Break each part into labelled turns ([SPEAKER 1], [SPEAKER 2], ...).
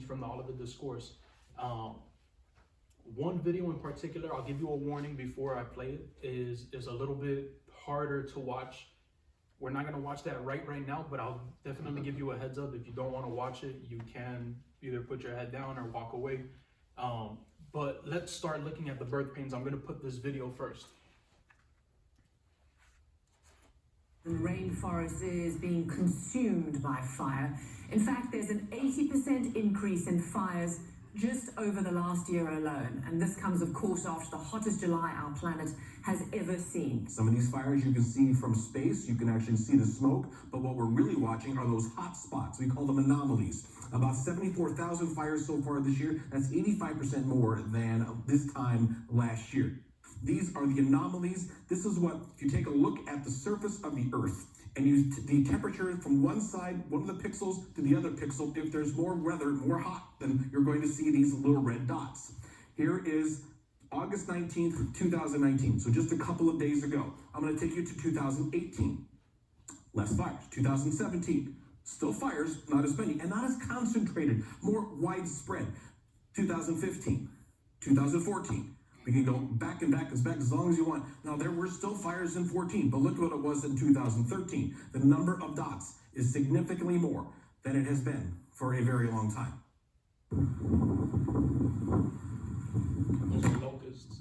[SPEAKER 1] from the Olivet Discourse. One video in particular, I'll give you a warning before I play it, is a little bit harder to watch. We're not going to watch that right now, but I'll definitely give you a heads up. If you don't want to watch it, you can either put your head down or walk away. But let's start looking at the birth pains. I'm going to put this video first.
[SPEAKER 2] The rainforest is being consumed by fire. In fact, there's an 80% increase in fires just over the last year alone. And this comes, of course, after the hottest July our planet has ever seen.
[SPEAKER 3] Some of these fires you can see from space. You can actually see the smoke. But what we're really watching are those hot spots. We call them anomalies. About 74,000 fires so far this year. That's 85% more than this time last year. These are the anomalies. This is what, if you take a look at the surface of the earth and use the temperature from one side, one of the pixels to the other pixel, if there's more weather, more hot, then you're going to see these little red dots. Here is August 19th, 2019. So just a couple of days ago. I'm going to take you to 2018. Less fires. 2017. Still fires, not as many, and not as concentrated, more widespread. 2015. 2014. We can go back and back as long as you want. Now, there were still fires in 14, but look what it was in 2013. The number of dots is significantly more than it has been for a very long time.
[SPEAKER 1] Those are locusts.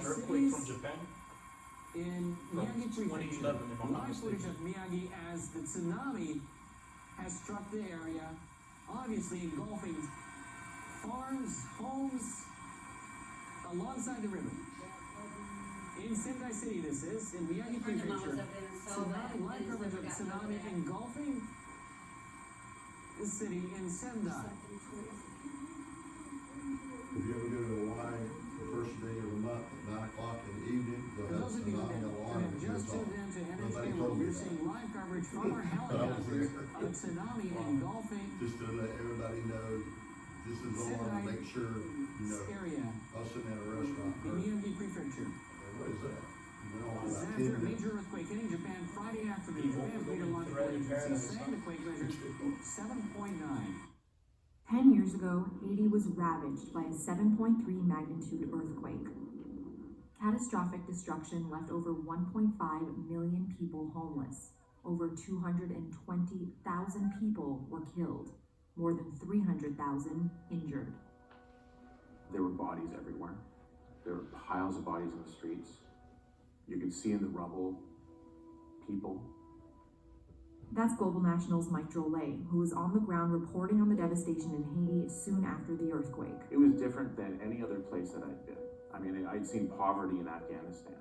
[SPEAKER 1] Earthquake from Japan
[SPEAKER 4] in Miyagi Prefecture.
[SPEAKER 1] 2011, if I'm not
[SPEAKER 4] Live footage
[SPEAKER 1] mistaken.
[SPEAKER 4] of Miyagi as the tsunami has struck the area, obviously engulfing farms, homes alongside the river. In Sendai City, this is in Miyagi Prefecture. Tsunami, live coverage of tsunami engulfing the city in Sendai.
[SPEAKER 5] If you ever go to Hawaii, the first day of the month at 9 o'clock in the evening,
[SPEAKER 4] For
[SPEAKER 5] they'll have
[SPEAKER 4] those of you
[SPEAKER 5] tsunami
[SPEAKER 4] that
[SPEAKER 5] alarm
[SPEAKER 4] have
[SPEAKER 5] that
[SPEAKER 4] just
[SPEAKER 5] goes
[SPEAKER 4] tuned
[SPEAKER 5] off.
[SPEAKER 4] in to
[SPEAKER 5] Nobody
[SPEAKER 4] NHK,
[SPEAKER 5] told me
[SPEAKER 4] we're
[SPEAKER 5] that.
[SPEAKER 4] seeing live coverage from our helicopters of tsunami engulfing
[SPEAKER 5] Just to let everybody know, this is alarm to make sure, you know,
[SPEAKER 4] area
[SPEAKER 5] us sitting at a restaurant.
[SPEAKER 4] in Miyagi Prefecture.
[SPEAKER 5] What is that? We went on for about 10
[SPEAKER 4] Disaster,
[SPEAKER 5] minutes.
[SPEAKER 4] major earthquake hitting Japan Friday afternoon. Japan's meteorological agency saying the quake measured 7.9.
[SPEAKER 6] 10 years ago, Haiti was ravaged by a 7.3 magnitude earthquake. Catastrophic destruction left over 1.5 million people homeless. Over 220,000 people were killed. More than 300,000 injured.
[SPEAKER 7] There were bodies everywhere. There were piles of bodies in the streets. You could see in the rubble people.
[SPEAKER 6] That's Global National's Mike Drolet, who was on the ground reporting on the devastation in Haiti soon after the earthquake.
[SPEAKER 7] It was different than any other place that I'd been. I mean, I'd seen poverty in Afghanistan.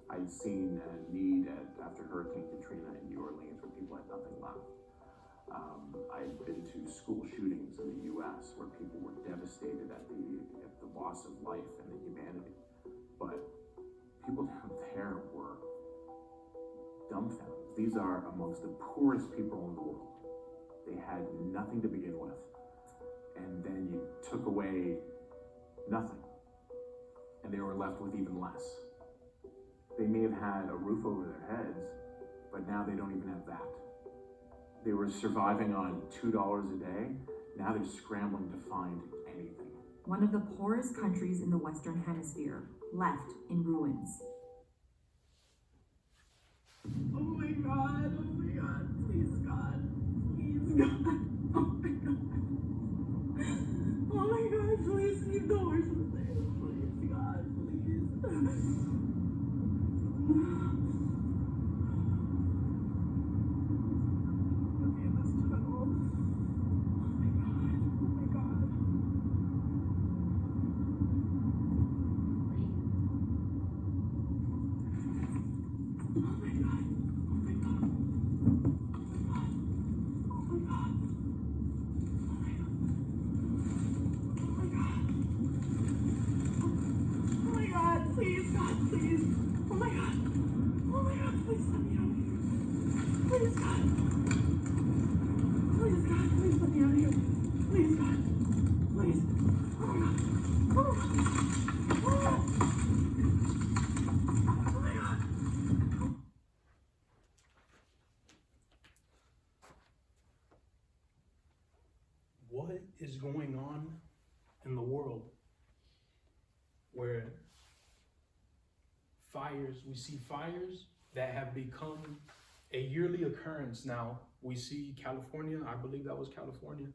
[SPEAKER 7] I'd seen a need after Hurricane Katrina in New Orleans where people had nothing left. I'd been to school shootings in the U.S. where people were devastated at the loss of life and the humanity. But people down there were dumbfounded. These are amongst the poorest people in the world. They had nothing to begin with. And then you took away nothing. And they were left with even less. They may have had a roof over their heads, but now they don't even have that. They were surviving on $2 a day. Now they're scrambling to find anything.
[SPEAKER 6] One of the poorest countries in the Western Hemisphere, left in ruins.
[SPEAKER 8] Oh my God, please God, please God, oh my God, oh my God, please keep the horses there, please God, please. Okay, let's turn off. Oh my God, Please let me out of here. Please, God. Please, God. Please let me out of here. Please, God. Please. Oh, God. Oh. Oh. Oh, my God.
[SPEAKER 1] What is going on in the world where we see fires that have become a yearly occurrence now? We see California, I believe that was California,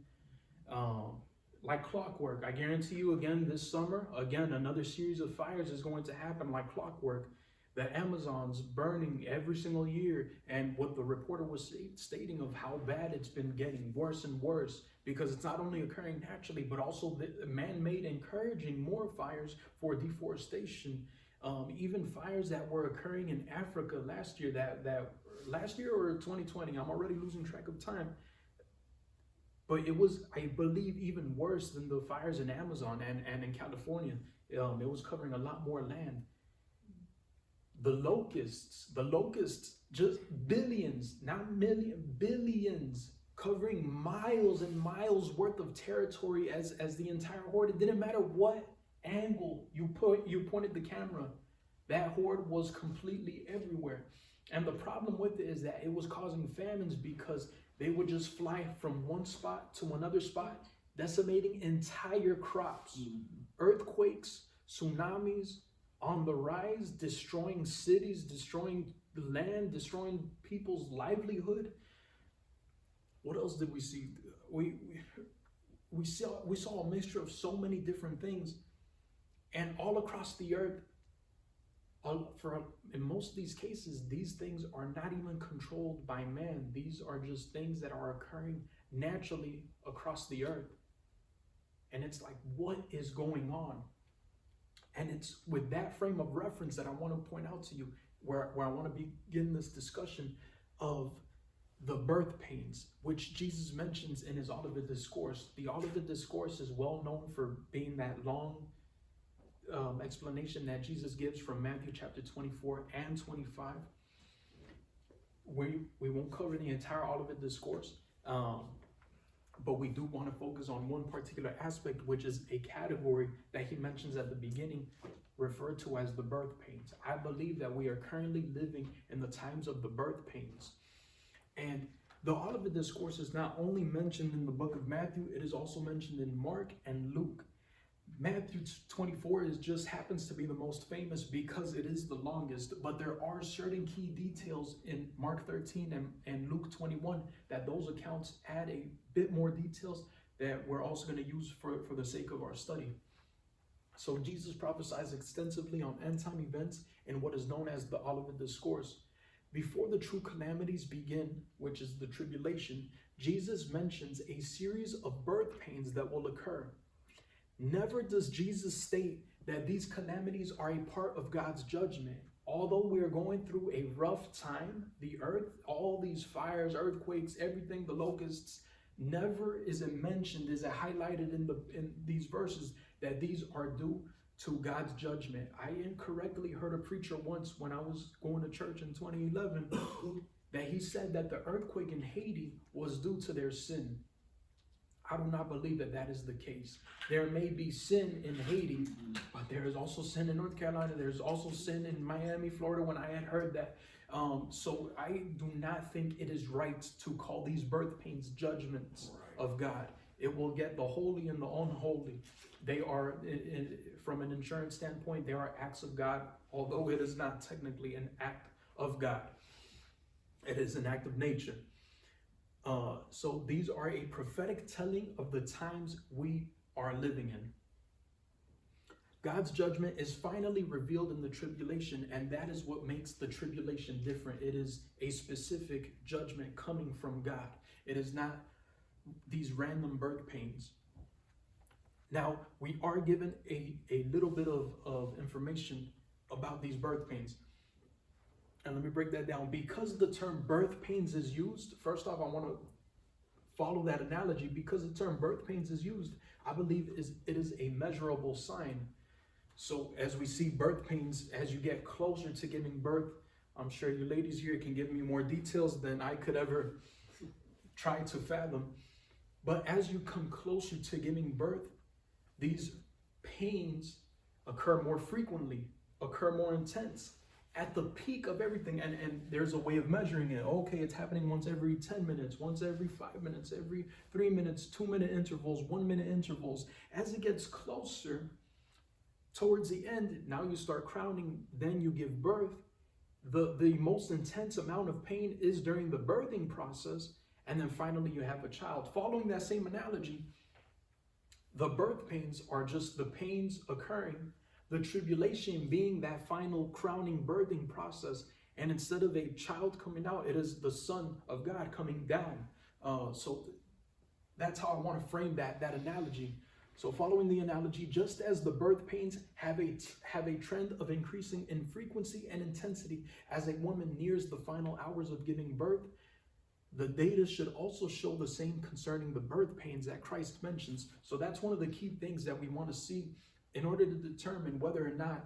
[SPEAKER 1] like clockwork. I guarantee you again this summer, again, another series of fires is going to happen like clockwork. The Amazon's burning every single year, and what the reporter was stating of how bad it's been getting worse and worse, because it's not only occurring naturally, but also the man-made encouraging more fires for deforestation. Even fires that were occurring in Africa last year, that last year or 2020, I'm already losing track of time. But it was, I believe, even worse than the fires in Amazon and in California. It was covering a lot more land. The locusts, just billions, not million, billions, covering miles and miles worth of territory as the entire horde. It didn't matter what angle you pointed the camera, that horde was completely everywhere. And the problem with it is that it was causing famines because they would just fly from one spot to another spot, decimating entire crops. Earthquakes, tsunamis on the rise, destroying cities, destroying land, destroying people's livelihood. What else did we see? We saw a mixture of so many different things, and all across the earth. In most of these cases, these things are not even controlled by man. These are just things that are occurring naturally across the earth. And it's like, what is going on? And it's with that frame of reference that I want to point out to you, where I want to begin this discussion of the birth pains, which Jesus mentions in his Olivet Discourse. The Olivet Discourse is well known for being that long explanation that Jesus gives from Matthew chapter 24 and 25. We won't cover the entire Olivet Discourse, but we do want to focus on one particular aspect, which is a category that he mentions at the beginning, referred to as the birth pains. I believe that we are currently living in the times of the birth pains. And the Olivet Discourse is not only mentioned in the book of Matthew, it is also mentioned in Mark and Luke. Matthew 24 just happens to be the most famous because it is the longest, but there are certain key details in Mark 13 and Luke 21 that those accounts add a bit more details that we're also going to use for the sake of our study. So Jesus prophesies extensively on end-time events in what is known as the Olivet Discourse. Before the true calamities begin, which is the tribulation, Jesus mentions a series of birth pains that will occur. Never does Jesus state that these calamities are a part of God's judgment. Although we are going through a rough time, the earth, all these fires, earthquakes, everything, the locusts, never is it mentioned, is it highlighted in these verses that these are due to God's judgment. I incorrectly heard a preacher once when I was going to church in 2011 that he said that the earthquake in Haiti was due to their sin. I do not believe that that is the case. There may be sin in Haiti, but there is also sin in North Carolina. There's also sin in Miami, Florida, when I had heard that. So I do not think it is right to call these birth pains judgments of God. It will get the holy and the unholy. They are, from an insurance standpoint, they are acts of God, although it is not technically an act of God. It is an act of nature. So these are a prophetic telling of the times we are living in. God's judgment is finally revealed in the tribulation, and that is what makes the tribulation different. It is a specific judgment coming from God. It is not these random birth pains. Now, we are given a little bit of information about these birth pains. And let me break that down. Because the term birth pains is used, first off, I want to follow that analogy. Because the term birth pains is used, I believe it is a measurable sign. So as we see birth pains, as you get closer to giving birth, I'm sure you ladies here can give me more details than I could ever try to fathom. But as you come closer to giving birth, these pains occur more frequently, occur more intense, at the peak of everything. And there's a way of measuring it. Okay, it's happening once every 10 minutes, once every 5 minutes, every 3 minutes, 2-minute intervals, 1-minute intervals. As it gets closer towards the end, now you start crowning, then you give birth. The most intense amount of pain is during the birthing process, and then finally you have a child. Following that same analogy, the birth pains are just the pains occurring, the tribulation being that final crowning birthing process, and instead of a child coming out, it is the Son of God coming down. So that's how I want to frame that analogy. So following the analogy, just as the birth pains have a trend of increasing in frequency and intensity as a woman nears the final hours of giving birth, the data should also show the same concerning the birth pains that Christ mentions. So that's one of the key things that we want to see in order to determine whether or not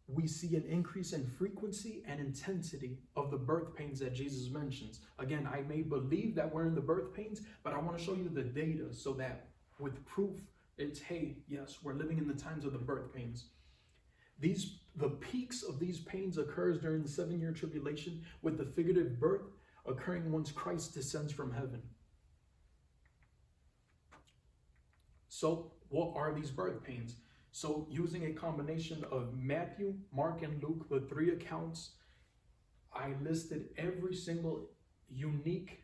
[SPEAKER 1] we see an increase in frequency and intensity of the birth pains that Jesus mentions. Again, I may believe that we're in the birth pains, but I want to show you the data so that with proof, it's, hey, yes, we're living in the times of the birth pains. The peaks of these pains occurs during the 7-year tribulation, with the figurative birth occurring once Christ descends from heaven. So what are these birth pains? So using a combination of Matthew, Mark, and Luke, the 3 accounts, I listed every single unique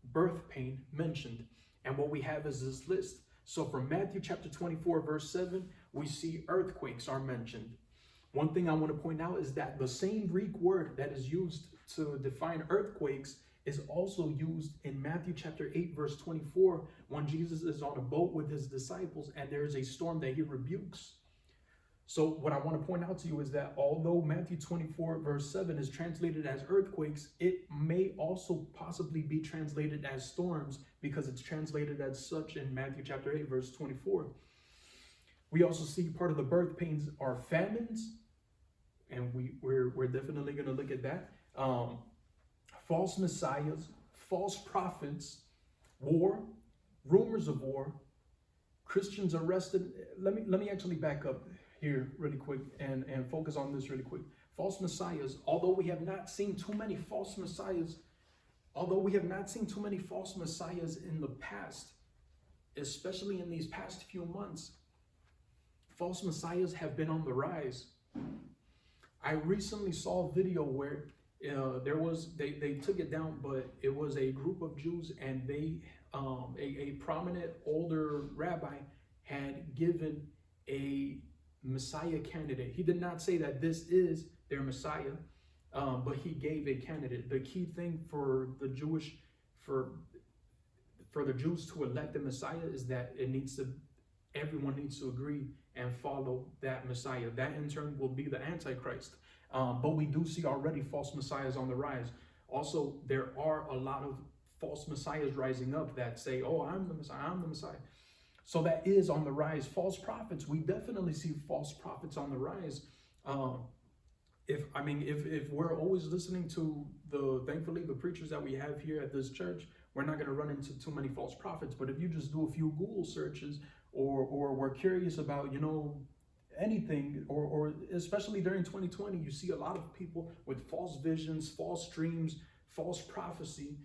[SPEAKER 1] birth pain mentioned. And what we have is this list. So from Matthew chapter 24, verse 7, we see earthquakes are mentioned. One thing I want to point out is that the same Greek word that is used to define earthquakes is also used in Matthew chapter 8, verse 24, when Jesus is on a boat with his disciples and there is a storm that he rebukes. So what I want to point out to you is that although Matthew 24, verse 7 is translated as earthquakes, it may also possibly be translated as storms because it's translated as such in Matthew chapter 8, verse 24. We also see part of the birth pains are famines, and we're definitely going to look at that. False messiahs, false prophets, war, rumors of war, Christians arrested. Let me actually back up here really quick and focus on this really quick. False messiahs, although we have not seen too many false messiahs in the past, especially in these past few months, false messiahs have been on the rise. I recently saw a video where they took it down, but it was a group of Jews, and they a prominent older rabbi had given a Messiah candidate. He did not say that this is their Messiah, but he gave a candidate. The key thing for the Jews to elect the Messiah is that everyone needs to agree and follow that Messiah. That in turn will be the Antichrist. But we do see already false messiahs on the rise. Also, there are a lot of false messiahs rising up that say, oh, I'm the Messiah, I'm the Messiah. So that is on the rise. False prophets, we definitely see false prophets on the rise. If we're always listening to thankfully the preachers that we have here at this church, we're not going to run into too many false prophets. But if you just do a few Google searches or we're curious about, anything, or especially during 2020, you see a lot of people with false visions, false dreams, false prophecy,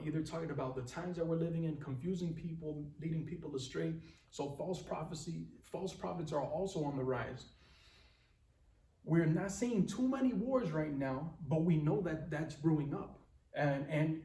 [SPEAKER 1] either talking about the times that we're living in, confusing people, leading people astray. So false prophets are also on the rise. We're not seeing too many wars right now, but we know that that's brewing up. And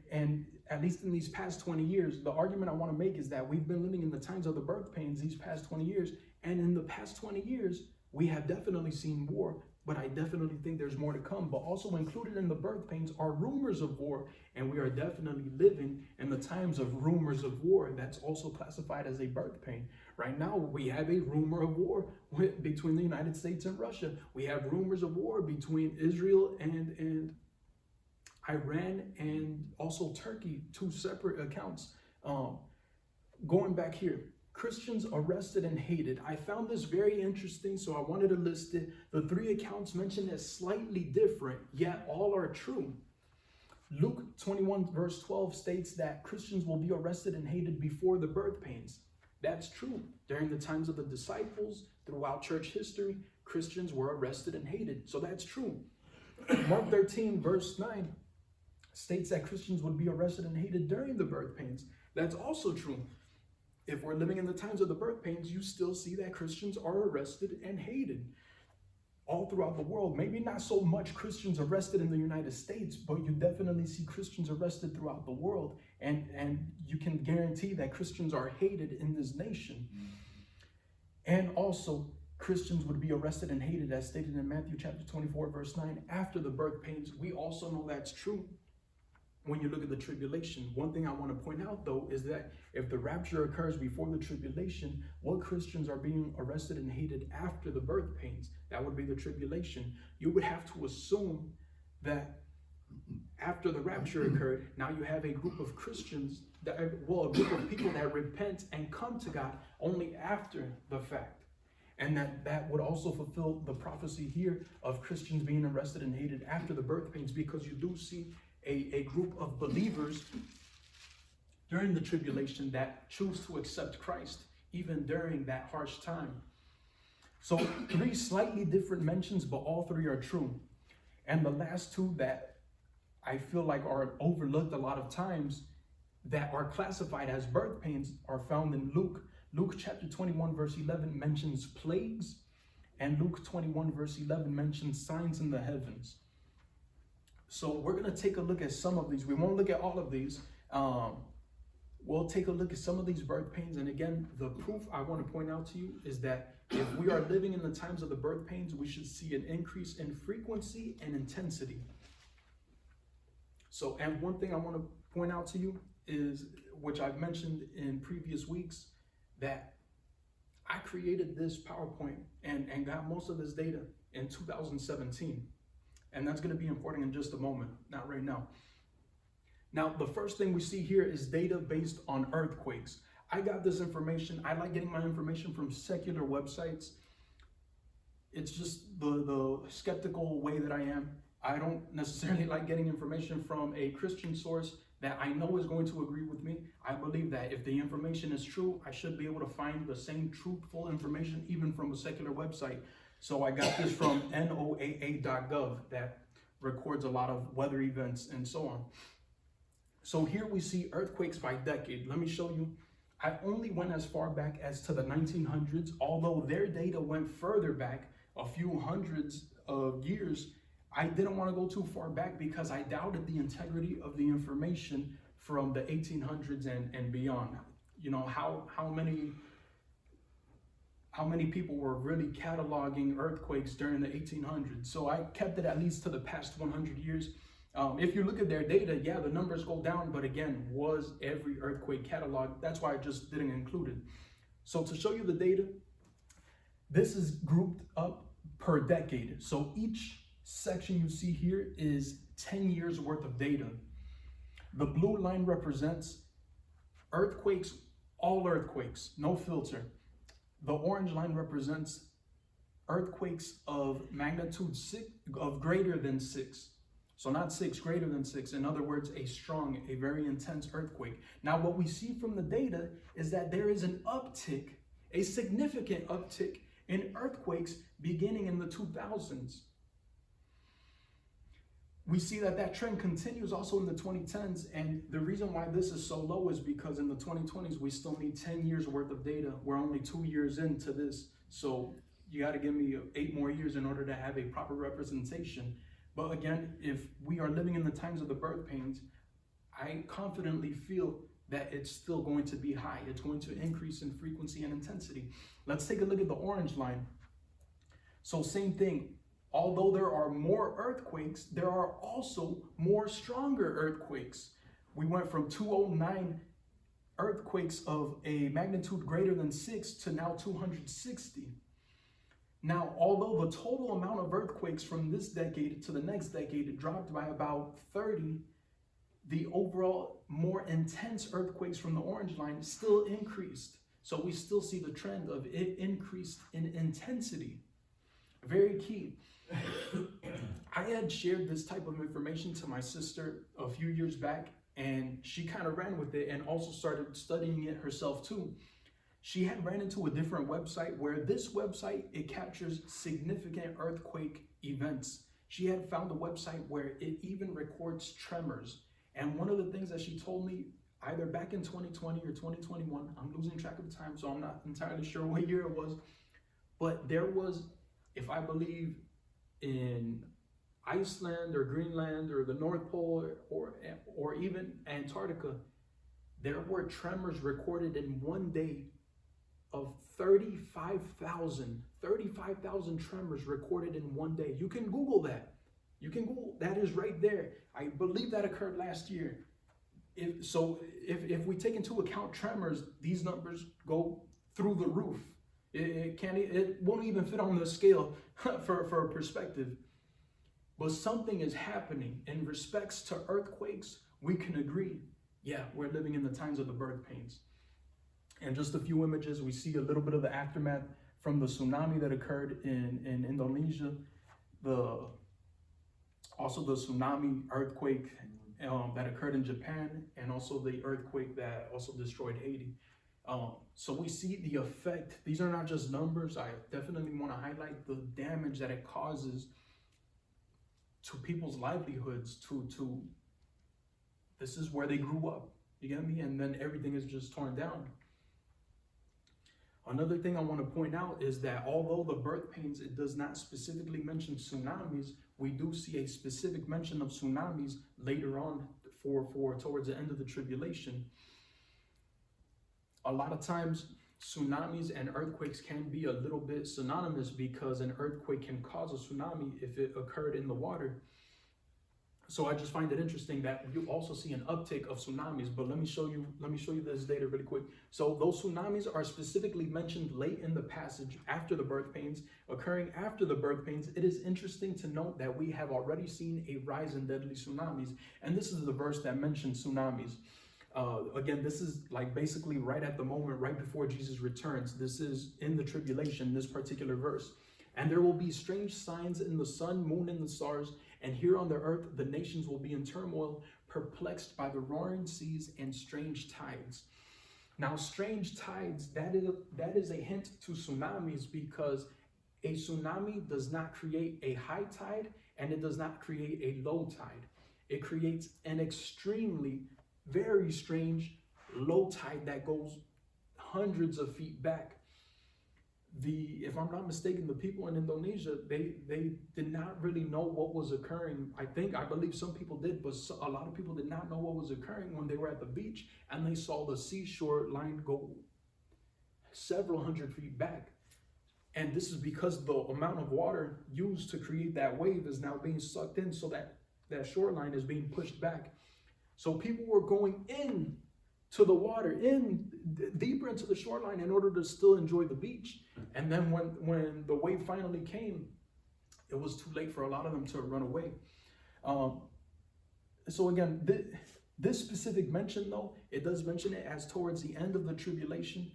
[SPEAKER 1] at least in these past 20 years, the argument I want to make is that we've been living in the times of the birth pains these past 20 years. And in the past 20 years, we have definitely seen war, but I definitely think there's more to come. But also included in the birth pains are rumors of war, and we are definitely living in the times of rumors of war. That's also classified as a birth pain. Right now, we have a rumor of war between the United States and Russia. We have rumors of war between Israel and Iran, and also Turkey, 2 separate accounts. Going back here, Christians arrested and hated. I found this very interesting, so I wanted to list it. The 3 accounts mentioned as slightly different, yet all are true. Luke 21 verse 12 states that Christians will be arrested and hated before the birth pains. That's true. During the times of the disciples, throughout church history, Christians were arrested and hated. So that's true. Mark 13 verse 9 states that Christians would be arrested and hated during the birth pains. That's also true. If we're living in the times of the birth pains, you still see that Christians are arrested and hated all throughout the world. Maybe not so much Christians arrested in the United States, but you definitely see Christians arrested throughout the world. And you can guarantee that Christians are hated in this nation. And also, Christians would be arrested and hated, as stated in Matthew chapter 24, verse 9, after the birth pains. We also know that's true when you look at the tribulation. One thing I want to point out, though, is that if the rapture occurs before the tribulation, what Christians are being arrested and hated after the birth pains? That would be the tribulation. You would have to assume that after the rapture occurred, now you have a group of Christians, a group of people that repent and come to God only after the fact. And that would also fulfill the prophecy here of Christians being arrested and hated after the birth pains, because you do see a group of believers during the tribulation that choose to accept Christ even during that harsh time. So 3 slightly different mentions, but all 3 are true. And the last 2 that I feel like are overlooked a lot of times, that are classified as birth pains, are found in Luke. Luke chapter 21 verse 11 mentions plagues, and Luke 21 verse 11 mentions signs in the heavens. So we're going to take a look at some of these. We won't look at all of these. We'll take a look at some of these birth pains. And again, the proof I want to point out to you is that if we are living in the times of the birth pains, we should see an increase in frequency and intensity. So, and one thing I want to point out to you is, which I've mentioned in previous weeks, that I created this PowerPoint and got most of this data in 2017. And that's going to be important in just a moment, not right now. Now, the first thing we see here is data based on earthquakes. I got this information. I like getting my information from secular websites. It's just the skeptical way that I am. I don't necessarily like getting information from a Christian source that I know is going to agree with me. I believe that if the information is true, I should be able to find the same truthful information even from a secular website. So I got this from NOAA.gov that records a lot of weather events and so on. So here we see earthquakes by decade. Let me show you. I only went as far back as to the 1900s, although their data went further back, a few hundreds of years. I didn't want to go too far back because I doubted the integrity of the information from the 1800s and beyond. You know, how many people were really cataloging earthquakes during the 1800s. So I kept it at least to the past 100 years. If you look at their data, yeah, the numbers go down, but again, was every earthquake cataloged? That's why I just didn't include it. So to show you the data, this is grouped up per decade. So each section you see here is 10 years worth of data. The blue line represents earthquakes, all earthquakes, no filter. The orange line represents earthquakes of magnitude 6, of greater than 6. So not 6, greater than 6. In other words, a strong, a very intense earthquake. Now, what we see from the data is that there is an uptick, a significant uptick in earthquakes beginning in the 2000s. We see that trend continues also in the 2010s, and the reason why this is so low is because in the 2020s, we still need 10 years worth of data. We're only 2 years into this, so you got to give me 8 more years in order to have a proper representation. But again, if we are living in the times of the birth pains, I confidently feel that it's still going to be high. It's going to increase in frequency and intensity. Let's take a look at the orange line. So same thing. Although there are more earthquakes, there are also more stronger earthquakes. We went from 209 earthquakes of a magnitude greater than 6 to now 260. Now, although the total amount of earthquakes from this decade to the next decade dropped by about 30, the overall more intense earthquakes from the orange line still increased. So we still see the trend of it increased in intensity. Very key. I had shared this type of information to my sister a few years back, and she kind of ran with it and also started studying it herself too. She had ran into a different website where this website, it captures significant earthquake events. She had found a website where it even records tremors. And one of the things that she told me, either back in 2020 or 2021, I'm losing track of time, so I'm not entirely sure what year it was, but there was, if I believe in Iceland or Greenland or the North Pole or even Antarctica, there were tremors recorded in one day of 35,000 tremors recorded in one day. You can Google that. You can Google, that is right there. I believe that occurred last year. If we take into account tremors, these numbers go through the roof. It won't even fit on the scale for a perspective. But something is happening in respects to earthquakes. We can agree, yeah, we're living in the times of the birth pains. And just a few images, we see a little bit of the aftermath from the tsunami that occurred in Indonesia, also the tsunami earthquake that occurred in Japan, and also the earthquake that also destroyed Haiti. So we see the effect. These are not just numbers. I definitely want to highlight the damage that it causes to people's livelihoods, to this is where they grew up, you get me? And then everything is just torn down. Another thing I want to point out is that although the birth pains, it does not specifically mention tsunamis, we do see a specific mention of tsunamis later on for towards the end of the tribulation. A lot of times tsunamis and earthquakes can be a little bit synonymous because an earthquake can cause a tsunami if it occurred in the water. So I just find it interesting that you also see an uptick of tsunamis, but let me show you this data really quick. So those tsunamis are specifically mentioned late in the passage after the birth pains, occurring after the birth pains. It is interesting to note that we have already seen a rise in deadly tsunamis, and this is the verse that mentions tsunamis. Again, this is like basically right at the moment, right before Jesus returns. This is in the tribulation, this particular verse. And there will be strange signs in the sun, moon, and the stars. And here on the earth, the nations will be in turmoil, perplexed by the roaring seas and strange tides. Now, strange tides, that is a hint to tsunamis, because a tsunami does not create a high tide and it does not create a low tide. It creates an extremely, very strange low tide that goes hundreds of feet back. If I'm not mistaken, the people in Indonesia, they did not really know what was occurring. I believe some people did, but a lot of people did not know what was occurring when they were at the beach and they saw the seashore line go several hundred feet back. And this is because the amount of water used to create that wave is now being sucked in, so that shoreline is being pushed back. So people were going in to the water, deeper into the shoreline, in order to still enjoy the beach. And then when the wave finally came, it was too late for a lot of them to run away. So again, this specific mention, though, it does mention it as towards the end of the tribulation,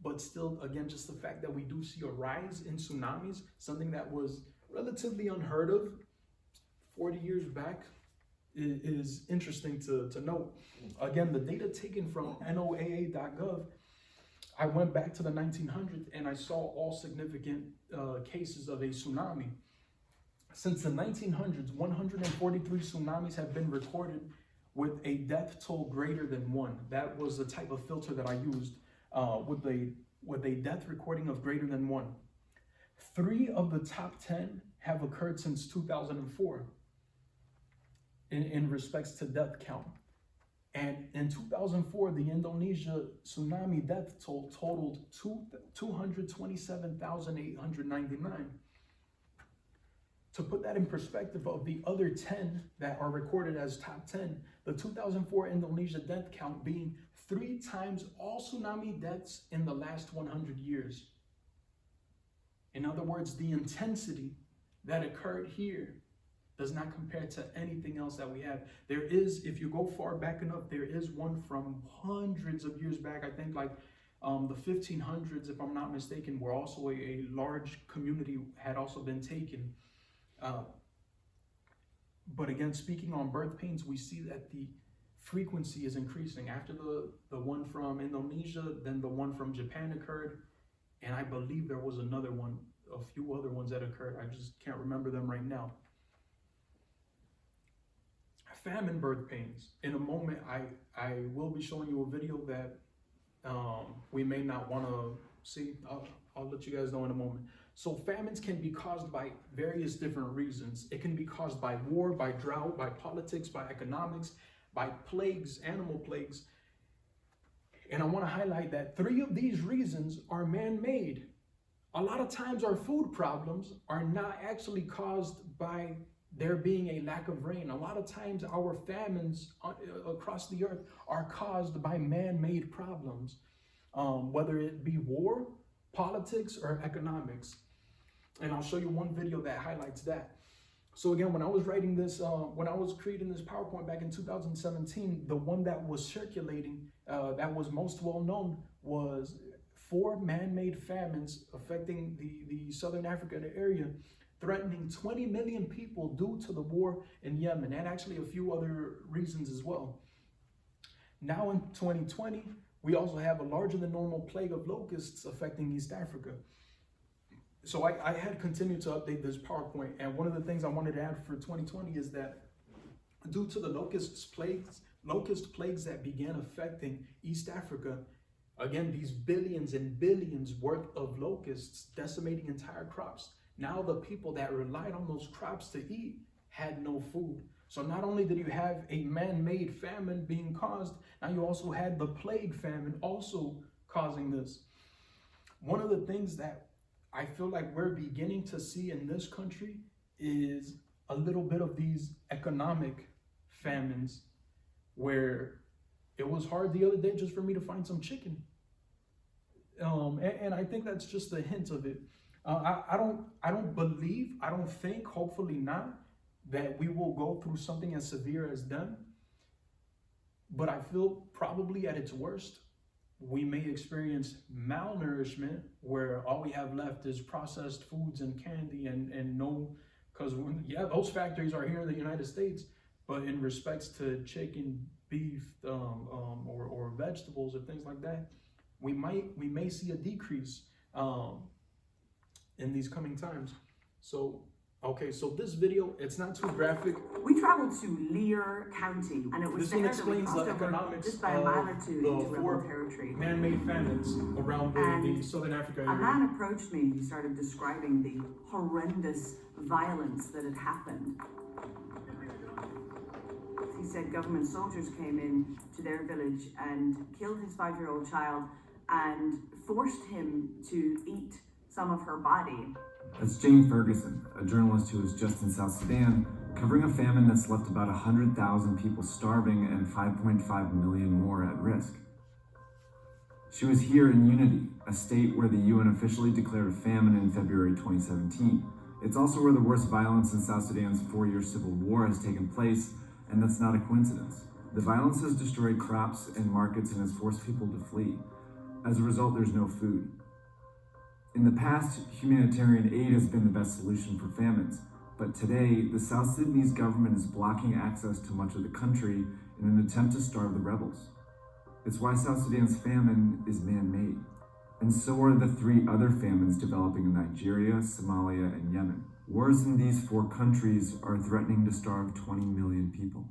[SPEAKER 1] but still, again, just the fact that we do see a rise in tsunamis, something that was relatively unheard of 40 years back, is interesting to note. Again, the data taken from NOAA.gov, I went back to the 1900s and I saw all significant cases of a tsunami. Since the 1900s, 143 tsunamis have been recorded with a death toll greater than 1. That was the type of filter that I used with a death recording of greater than 1. 3 of the top 10 have occurred since 2004. In respects to death count. And in 2004, the Indonesia tsunami death toll totaled 227,899. To put that in perspective of the other 10 that are recorded as top 10, the 2004 Indonesia death count being 3 times all tsunami deaths in the last 100 years. In other words, the intensity that occurred here does not compare to anything else that we have. There is, if you go far back enough, there is one from hundreds of years back, I think like The 1500s, if I'm not mistaken, were also a large community had also been taken. But again, speaking on birth pains, we see that the frequency is increasing. After the one from Indonesia, then the one from Japan occurred. And I believe there was another one, a few other ones that occurred. I just can't remember them right now. Famine birth pains. In a moment, I will be showing you a video that we may not want to see. I'll let you guys know in a moment. So famines can be caused by various different reasons. It can be caused by war, by drought, by politics, by economics, by plagues, animal plagues. And I want to highlight that 3 of these reasons are man-made. A lot of times our food problems are not actually caused by there being a lack of rain. A lot of times our famines across the earth are caused by man-made problems, whether it be war, politics, or economics. And I'll show you one video that highlights that. So again, when I was writing this, when I was creating this PowerPoint back in 2017, the one that was circulating, that was most well known, was 4 man-made famines affecting the Southern African area, threatening 20 million people due to the war in Yemen, and actually a few other reasons as well. Now in 2020, we also have a larger than normal plague of locusts affecting East Africa. So I had continued to update this PowerPoint, and one of the things I wanted to add for 2020 is that due to the locust plagues that began affecting East Africa, again, these billions and billions worth of locusts decimating entire crops. Now the people that relied on those crops to eat had no food. So not only did you have a man-made famine being caused, now you also had the plague famine also causing this. One of the things that I feel like we're beginning to see in this country is a little bit of these economic famines, where it was hard the other day just for me to find some chicken. And I think that's just a hint of it. I don't think, hopefully not, that we will go through something as severe as them. But I feel probably at its worst, we may experience malnourishment, where all we have left is processed foods and candy and no, because those factories are here in the United States, but in respects to chicken, beef, or vegetables or things like that, we may see a decrease in these coming times. So this video, it's not too graphic.
[SPEAKER 9] We traveled to Lear County, and it was
[SPEAKER 1] This one
[SPEAKER 9] there that we
[SPEAKER 1] explains
[SPEAKER 9] crossed
[SPEAKER 1] the
[SPEAKER 9] over
[SPEAKER 1] economics
[SPEAKER 9] just by a mile or two
[SPEAKER 1] of
[SPEAKER 9] into
[SPEAKER 1] the
[SPEAKER 9] rebel
[SPEAKER 1] 4
[SPEAKER 9] territory.
[SPEAKER 1] man-made famines around the Southern Africa
[SPEAKER 9] A
[SPEAKER 1] area.
[SPEAKER 9] man approached me and he started describing the horrendous violence that had happened. He said government soldiers came in to their village and killed his 5-year-old child and forced him to eat some of her body.
[SPEAKER 10] That's Jane Ferguson, a journalist who was just in South Sudan, covering a famine that's left about 100,000 people starving and 5.5 million more at risk. She was here in Unity, a state where the UN officially declared a famine in February 2017. It's also where the worst violence in South Sudan's 4-year civil war has taken place, and that's not a coincidence. The violence has destroyed crops and markets and has forced people to flee. As a result, there's no food. In the past, humanitarian aid has been the best solution for famines, but today, the South Sudanese government is blocking access to much of the country in an attempt to starve the rebels. It's why South Sudan's famine is man-made, and so are the 3 other famines developing in Nigeria, Somalia, and Yemen. Wars in these 4 countries are threatening to starve 20 million people.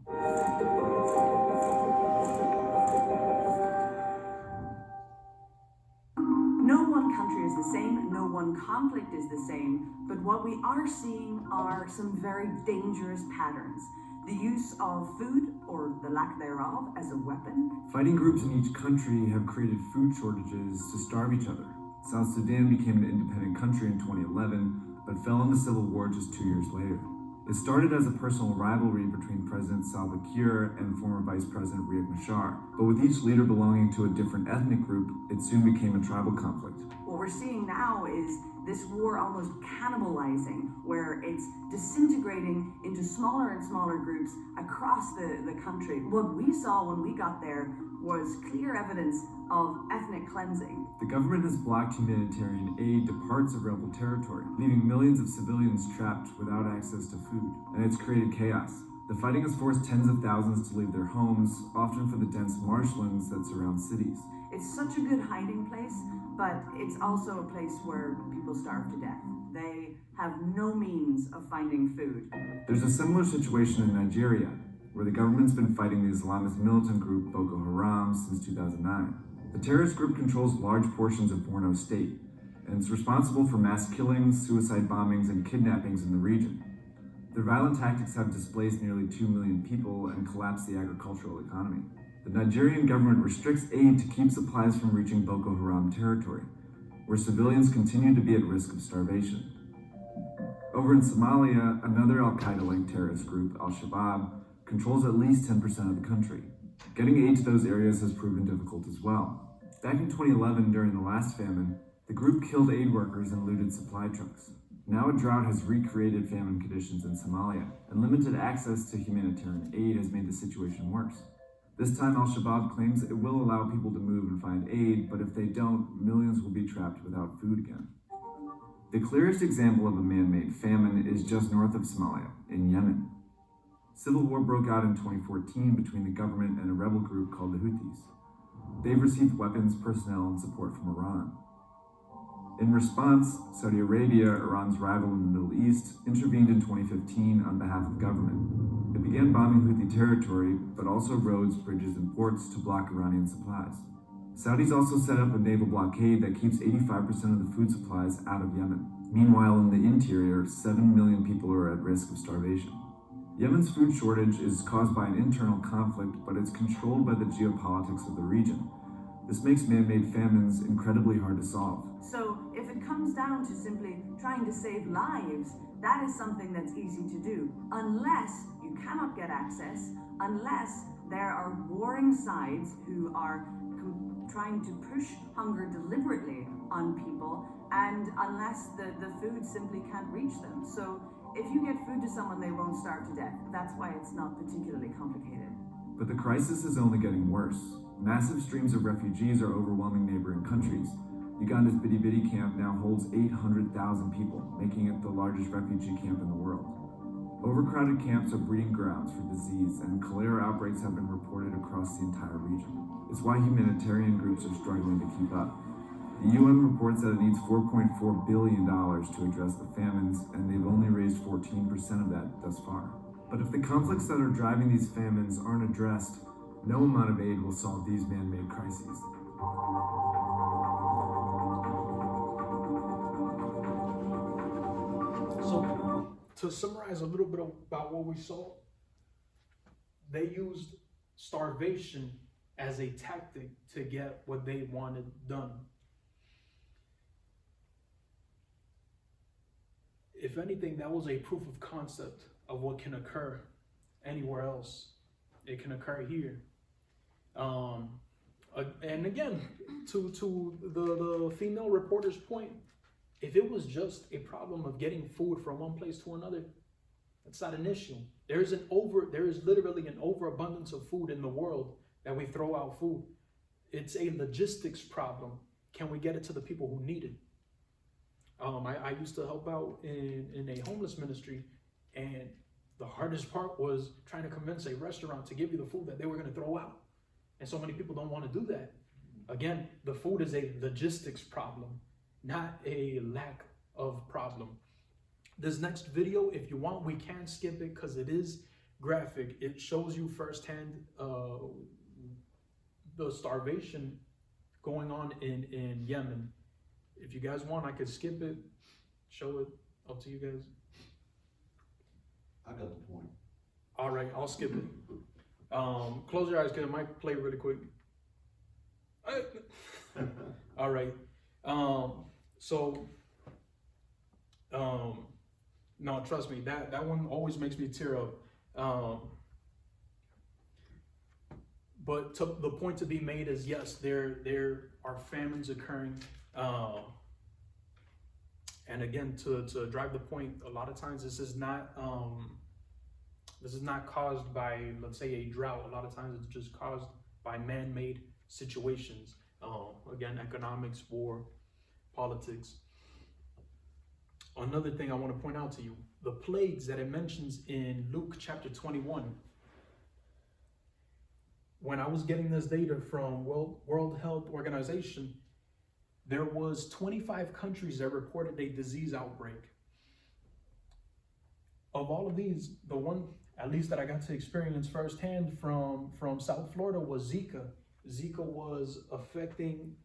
[SPEAKER 9] No one country is the same, no one conflict is the same, but what we are seeing are some very dangerous patterns. The use of food, or the lack thereof, as a weapon.
[SPEAKER 10] Fighting groups in each country have created food shortages to starve each other. South Sudan became an independent country in 2011, but fell into civil war just 2 years later. It started as a personal rivalry between President Salva Kiir and former Vice President Riek Machar, but with each leader belonging to a different ethnic group, it soon became a tribal conflict.
[SPEAKER 9] What we're seeing now is this war almost cannibalizing, where it's disintegrating into smaller and smaller groups across the country. What we saw when we got there was clear evidence of ethnic cleansing.
[SPEAKER 10] The government has blocked humanitarian aid to parts of rebel territory, leaving millions of civilians trapped without access to food, and it's created chaos. The fighting has forced tens of thousands to leave their homes, often for the dense marshlands that surround cities.
[SPEAKER 9] It's such a good hiding place, but it's also a place where people starve to death. They have no means of finding food.
[SPEAKER 10] There's a similar situation in Nigeria, where the government's been fighting the Islamist militant group Boko Haram since 2009. The terrorist group controls large portions of Borno State, and it's responsible for mass killings, suicide bombings, and kidnappings in the region. Their violent tactics have displaced nearly 2 million people and collapsed the agricultural economy. The Nigerian government restricts aid to keep supplies from reaching Boko Haram territory, where civilians continue to be at risk of starvation. Over in Somalia, another al-Qaeda-linked terrorist group, Al-Shabaab, controls at least 10% of the country. Getting aid to those areas has proven difficult as well. Back in 2011, during the last famine, the group killed aid workers and looted supply trucks. Now a drought has recreated famine conditions in Somalia, and limited access to humanitarian aid has made the situation worse. This time, Al-Shabaab claims it will allow people to move and find aid, but if they don't, millions will be trapped without food again. The clearest example of a man-made famine is just north of Somalia, in Yemen. Civil war broke out in 2014 between the government and a rebel group called the Houthis. They've received weapons, personnel, and support from Iran. In response, Saudi Arabia, Iran's rival in the Middle East, intervened in 2015 on behalf of the government. It began bombing Houthi territory, but also roads, bridges, and ports to block Iranian supplies. Saudis also set up a naval blockade that keeps 85% of the food supplies out of Yemen. Meanwhile, in the interior, 7 million people are at risk of starvation. Yemen's food shortage is caused by an internal conflict, but it's controlled by the geopolitics of the region. This makes man-made famines incredibly hard to solve.
[SPEAKER 9] So if it comes down to simply trying to save lives, that is something that's easy to do, unless you cannot get access, unless there are warring sides who are trying to push hunger deliberately on people, and unless the food simply can't reach them. So if you get food to someone, they won't starve to death. That's why it's not particularly complicated.
[SPEAKER 10] But the crisis is only getting worse. Massive streams of refugees are overwhelming neighboring countries. Uganda's Bidi camp now holds 800,000 people, making it the largest refugee camp in the world. Overcrowded camps are breeding grounds for disease, and cholera outbreaks have been reported across the entire region. It's why humanitarian groups are struggling to keep up. The UN reports that it needs $4.4 billion to address the famines, and they've only raised 14% of that thus far. But if the conflicts that are driving these famines aren't addressed, no amount of aid will solve these man-made crises.
[SPEAKER 1] So, to summarize a little bit about what we saw, they used starvation as a tactic to get what they wanted done. If anything, that was a proof of concept of what can occur anywhere else. It can occur here. And again, to the female reporter's point, if it was just a problem of getting food from one place to another, that's not an issue. There is literally an overabundance of food in the world that we throw out food. It's a logistics problem. Can we get it to the people who need it? I used to help out in a homeless ministry, and the hardest part was trying to convince a restaurant to give you the food that they were going to throw out. And so many people don't want to do that. Again, the food is a logistics problem, not a lack of problem. This next video, if you want, we can skip it because it is graphic. It shows you firsthand the starvation going on in Yemen. If you guys want, I could skip it, show it, up to you guys.
[SPEAKER 5] I got the point.
[SPEAKER 1] All right, I'll skip it. Close your eyes because it might play really quick. All right. No, trust me, that one always makes me tear up. But the point to be made is, yes, there are famines occurring. And again, to drive the point, a lot of times this is not caused by, let's say, a drought. A lot of times it's just caused by man-made situations. Again, economics, war, politics. Another thing I want to point out to you, the plagues that it mentions in Luke chapter 21. When I was getting this data from World Health Organization, there was 25 countries that reported a disease outbreak. Of all of these, the one, at least that I got to experience firsthand from South Florida, was Zika. Zika was affecting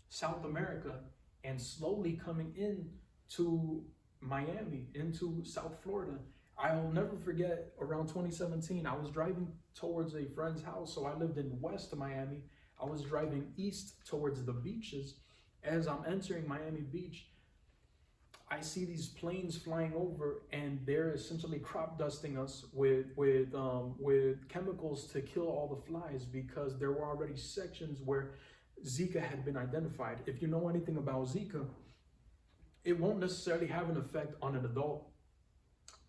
[SPEAKER 1] South America and slowly coming in to Miami, into South Florida. I'll never forget, around 2017, I was driving towards a friend's house. So I lived in West Miami. I was driving east towards the beaches. As I'm entering Miami Beach, I see these planes flying over, and they're essentially crop dusting us with chemicals to kill all the flies, because there were already sections where Zika had been identified. If you know anything about Zika, it won't necessarily have an effect on an adult.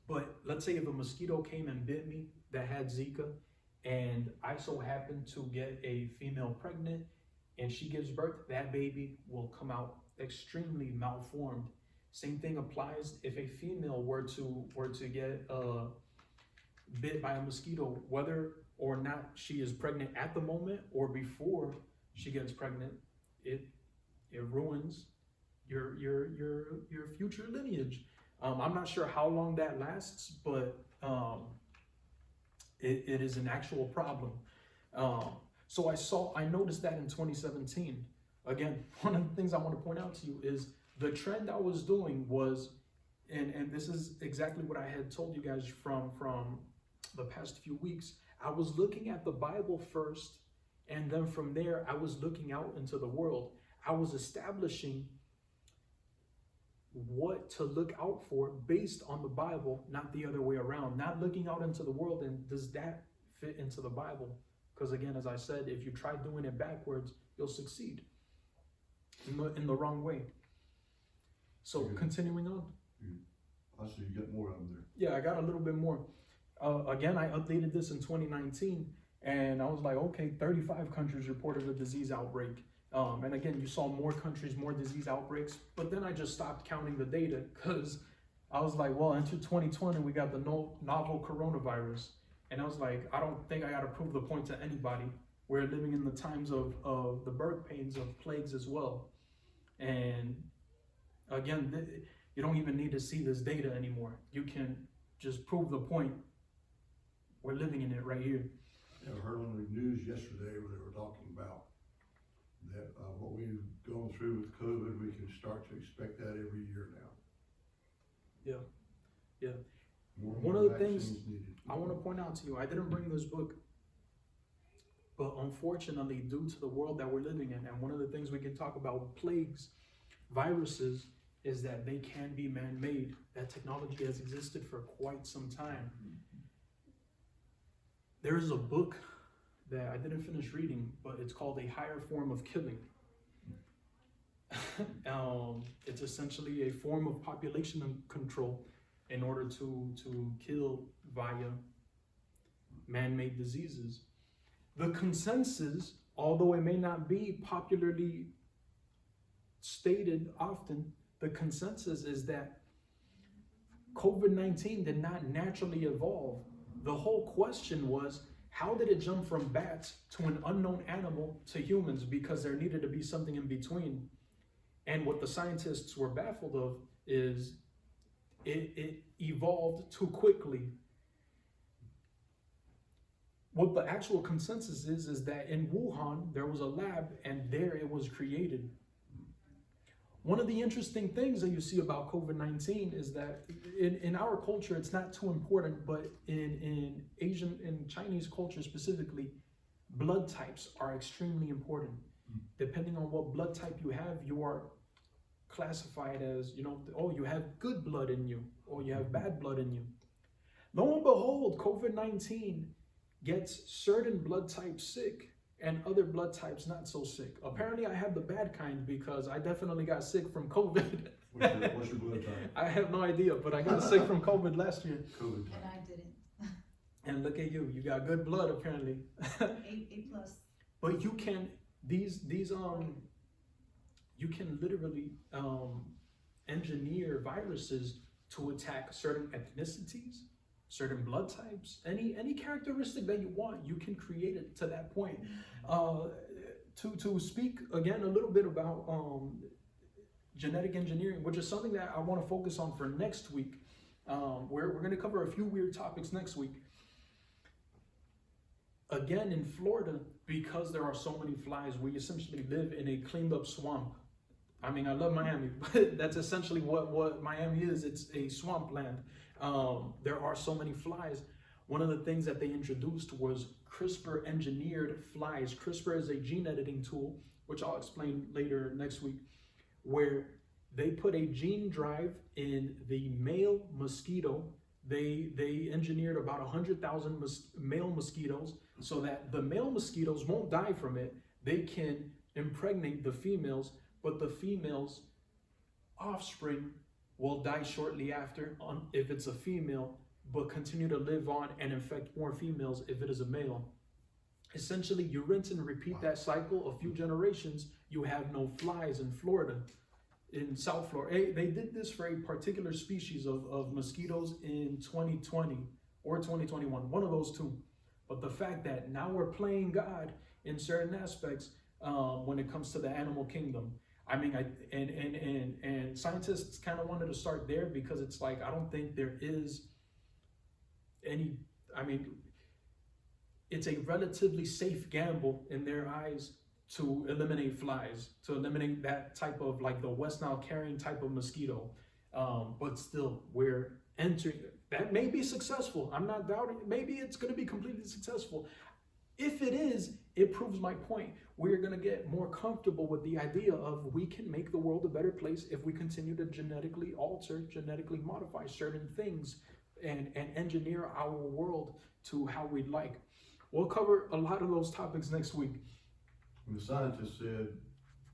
[SPEAKER 1] But let's say if a mosquito came and bit me that had Zika, and I so happen to get a female pregnant and she gives birth, that baby will come out extremely malformed. Same thing applies if a female were to get bit by a mosquito, whether or not she is pregnant at the moment or before she gets pregnant, it ruins your future lineage. I'm not sure how long that lasts, but it is an actual problem. So I noticed that in 2017. Again, one of the things I want to point out to you is the trend I was doing was, and this is exactly what I had told you guys from the past few weeks. I was looking at the Bible first, and then from there, I was looking out into the world. I was establishing what to look out for based on the Bible, not the other way around. Not looking out into the world and does that fit into the Bible? Because again, as I said, if you try doing it backwards, you'll succeed in the wrong way. So continuing on.
[SPEAKER 5] I see you got more of them there.
[SPEAKER 1] Yeah, I got a little bit more. Again, I updated this in 2019, and I was like, okay, 35 countries reported a disease outbreak. And again, you saw more countries, more disease outbreaks, but then I just stopped counting the data because I was like, well, into 2020, we got the novel coronavirus. And I was like, I don't think I got to prove the point to anybody. We're living in the times of the birth pains of plagues as well. And again, you don't even need to see this data anymore. You can just prove the point. We're living in it right here.
[SPEAKER 5] Yeah, I heard on the news yesterday where they were talking about that what we've gone through with COVID, we can start to expect that every year now.
[SPEAKER 1] Yeah.
[SPEAKER 5] More
[SPEAKER 1] One of the things
[SPEAKER 5] vaccines needed.
[SPEAKER 1] I want to point out to you, I didn't bring this book, but unfortunately, due to the world that we're living in, and one of the things we can talk about with plagues, viruses, is that they can be man-made. That technology has existed for quite some time. There is a book that I didn't finish reading, but it's called A Higher Form of Killing. It's essentially a form of population control in order to kill via man-made diseases. The consensus, although it may not be popularly stated often, the consensus is that COVID-19 did not naturally evolve. The whole question was, how did it jump from bats to an unknown animal to humans? Because there needed to be something in between. And what the scientists were baffled of is it evolved too quickly. What the actual consensus is that in Wuhan, there was a lab and there it was created. One of the interesting things that you see about COVID-19 is that in our culture, it's not too important, but in Asian and Chinese culture specifically, blood types are extremely important. Depending on what blood type you have, you are classified as, oh, you have good blood in you, or you have bad blood in you. Lo and behold, COVID-19 gets certain blood types sick and other blood types not so sick. Apparently I have the bad kind because I definitely got sick from COVID.
[SPEAKER 5] What's your blood type?
[SPEAKER 1] I have no idea, but I got sick from COVID last year.
[SPEAKER 5] COVID type.
[SPEAKER 8] And I didn't.
[SPEAKER 1] And look at you got good blood apparently.
[SPEAKER 8] A plus.
[SPEAKER 1] But you can, these you can literally engineer viruses to attack certain ethnicities, certain blood types, any characteristic that you want, you can create it to that point. To speak again a little bit about genetic engineering, which is something that I want to focus on for next week. We're going to cover a few weird topics next week. Again, in Florida, because there are so many flies, we essentially live in a cleaned up swamp. I mean, I love Miami, but that's essentially what Miami is. It's a swampland. There are so many flies. One of the things that they introduced was CRISPR engineered flies. CRISPR is a gene editing tool, which I'll explain later next week, where they put a gene drive in the male mosquito. They engineered about 100,000 male mosquitoes so that the male mosquitoes won't die from it. They can impregnate the females, but the females' offspring will die shortly after if it's a female, but continue to live on and infect more females if it is a male. Essentially, you rinse and repeat that cycle a few generations, you have no flies in Florida. In South Florida, they did this for a particular species of mosquitoes in 2020 or 2021, one of those two. But the fact that now we're playing God in certain aspects when it comes to the animal kingdom. I mean, and scientists kind of wanted to start there because it's like, I don't think there is any, I mean, it's a relatively safe gamble in their eyes to eliminate flies, to eliminate that type of, like the West Nile carrying type of mosquito. But still, we're entering, that may be successful. I'm not doubting, maybe it's gonna be completely successful. If it is, it proves my point. We're gonna get more comfortable with the idea of we can make the world a better place if we continue to genetically alter, genetically modify certain things and engineer our world to how we'd like. We'll cover a lot of those topics next week.
[SPEAKER 5] The scientist said,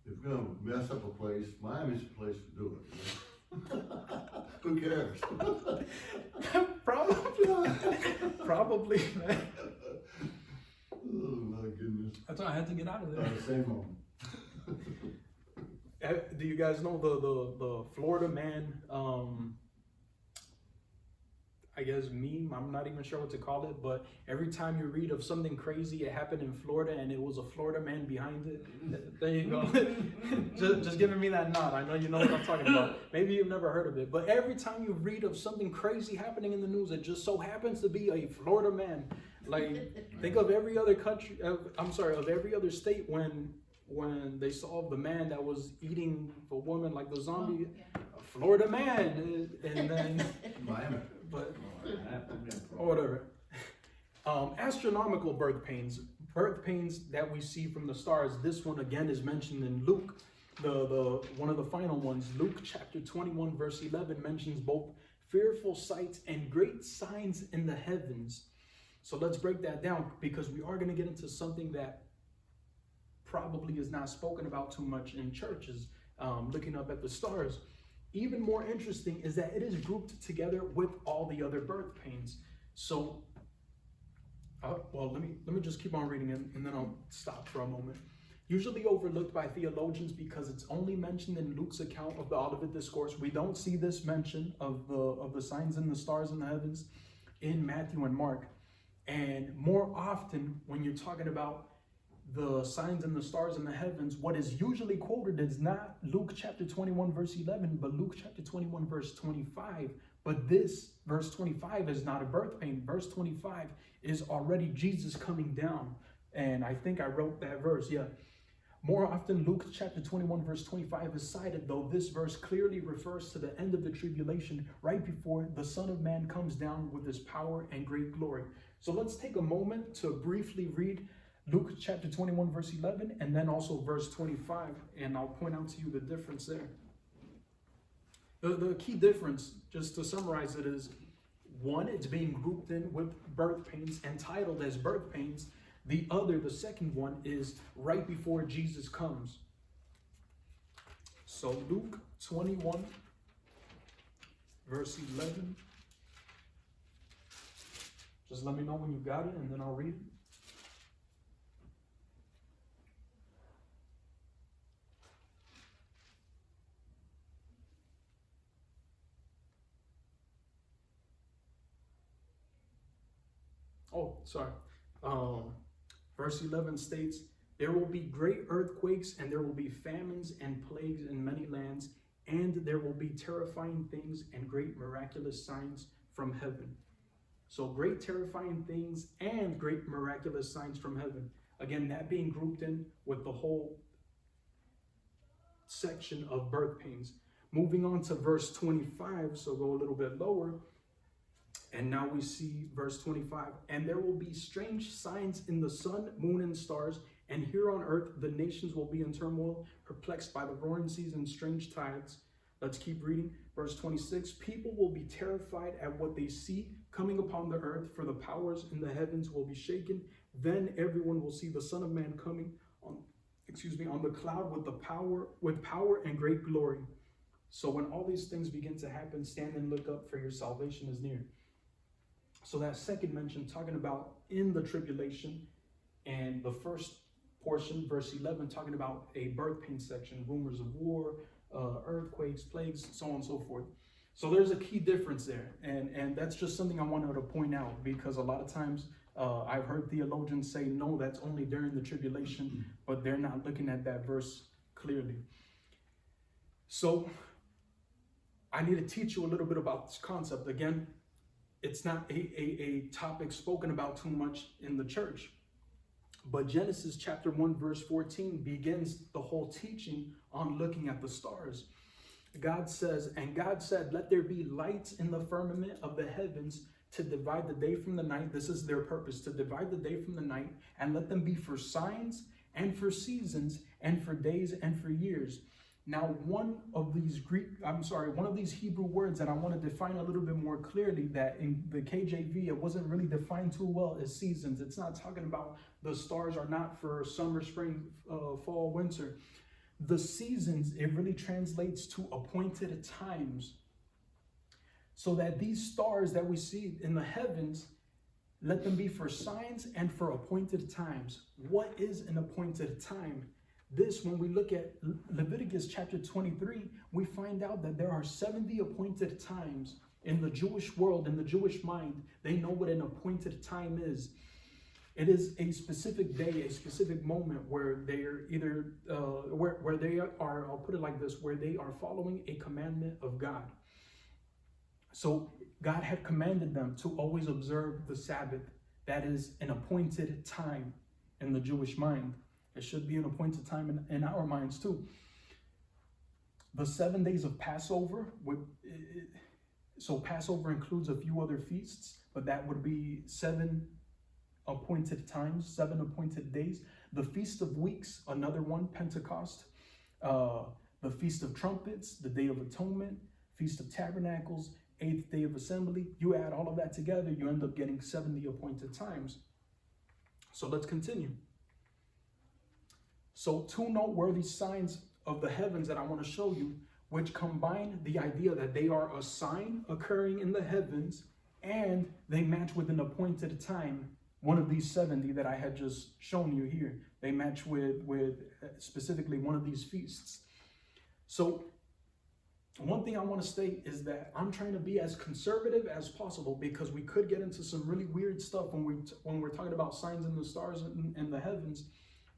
[SPEAKER 5] if we're gonna mess up a place, Miami's the place to do it. Who cares?
[SPEAKER 1] Probably, man.
[SPEAKER 5] Oh my goodness.
[SPEAKER 1] That's why I had to get out of there.
[SPEAKER 5] Same moment.
[SPEAKER 1] Do you guys know the Florida man, I guess meme, I'm not even sure what to call it, but every time you read of something crazy, it happened in Florida and it was a Florida man behind it. There you go. just giving me that nod. I know you know what I'm talking about. Maybe you've never heard of it, but every time you read of something crazy happening in the news, it just so happens to be a Florida man. Like, think of every other country, of every other state when they saw the man that was eating the woman, like the zombie, a Florida man, and then
[SPEAKER 5] Miami.
[SPEAKER 1] But or whatever. Astronomical birth pains that we see from the stars. This one again is mentioned in Luke, the one of the final ones. Luke chapter 21 verse 11 mentions both fearful sights and great signs in the heavens. So let's break that down, because we are going to get into something that probably is not spoken about too much in churches, looking up at the stars. Even more interesting is that it is grouped together with all the other birth pains. So, well, let me just keep on reading it, and then I'll stop for a moment. Usually overlooked by theologians because it's only mentioned in Luke's account of the Olivet Discourse. We don't see this mention of the signs and the stars in the heavens in Matthew and Mark. And more often, when you're talking about the signs and the stars in the heavens, what is usually quoted is not Luke chapter 21 verse 11, but Luke chapter 21 verse 25. But this verse 25 is not a birth pain. Verse 25 is already Jesus coming down. And I think I wrote that verse, yeah. More often, Luke chapter 21 verse 25 is cited, though this verse clearly refers to the end of the tribulation, right before the Son of Man comes down with his power and great glory. So let's take a moment to briefly read Luke chapter 21 verse 11 and then also verse 25, and I'll point out to you the difference there. The key difference, just to summarize it, is one, it's being grouped in with birth pains and titled as birth pains. The other, the second one, is right before Jesus comes. So Luke 21 verse 11. Just let me know when you got it, and then I'll read it. Verse 11 states, there will be great earthquakes, and there will be famines and plagues in many lands, and there will be terrifying things and great miraculous signs from heaven. So great terrifying things and great miraculous signs from heaven. Again, that being grouped in with the whole section of birth pains. Moving on to verse 25, so go a little bit lower. And now we see verse 25. And there will be strange signs in the sun, moon, and stars. And here on earth, the nations will be in turmoil, perplexed by the roaring seas and strange tides. Let's keep reading. Verse 26. People will be terrified at what they see coming upon the earth, for the powers in the heavens will be shaken. Then everyone will see the Son of Man coming on the cloud with power and great glory. So when all these things begin to happen, stand and look up, for your salvation is near. So that second mention, talking about in the tribulation, and the first portion, verse 11, talking about a birth pain section, rumors of war, earthquakes, plagues, so on and so forth. So there's a key difference there, and that's just something I wanted to point out, because a lot of times I've heard theologians say, no, that's only during the tribulation, but they're not looking at that verse clearly. So I need to teach you a little bit about this concept. Again, it's not a topic spoken about too much in the church. But Genesis chapter 1, verse 14 begins the whole teaching on looking at the stars. God says, and God said, let there be lights in the firmament of the heavens to divide the day from the night. This is their purpose, to divide the day from the night, and let them be for signs and for seasons and for days and for years. Now, one of these Hebrew words that I want to define a little bit more clearly, that in the KJV, it wasn't really defined too well, as seasons. It's not talking about the stars are not for summer, spring, fall, winter. The seasons, it really translates to appointed times. So that these stars that we see in the heavens, let them be for signs and for appointed times. What is an appointed time? This, when we look at Leviticus chapter 23, we find out that there are 70 appointed times in the Jewish world, in the Jewish mind. They know what an appointed time is. It is a specific day, a specific moment where they are either, where they are, I'll put it like this, where they are following a commandment of God. So God had commanded them to always observe the Sabbath. That is an appointed time in the Jewish mind. It should be an appointed time in our minds too. The 7 days of Passover, so Passover includes a few other feasts, but that would be 7 appointed times, 7 appointed days. The Feast of Weeks, another one, Pentecost. The Feast of Trumpets, the Day of Atonement, Feast of Tabernacles, 8th Day of Assembly. You add all of that together, you end up getting 70 appointed times. So let's continue. So 2 noteworthy signs of the heavens that I want to show you, which combine the idea that they are a sign occurring in the heavens and they match with an appointed time. One of these 70 that I had just shown you here, they match with specifically one of these feasts. So one thing I want to state is that I'm trying to be as conservative as possible, because we could get into some really weird stuff when we're talking about signs in the stars and the heavens.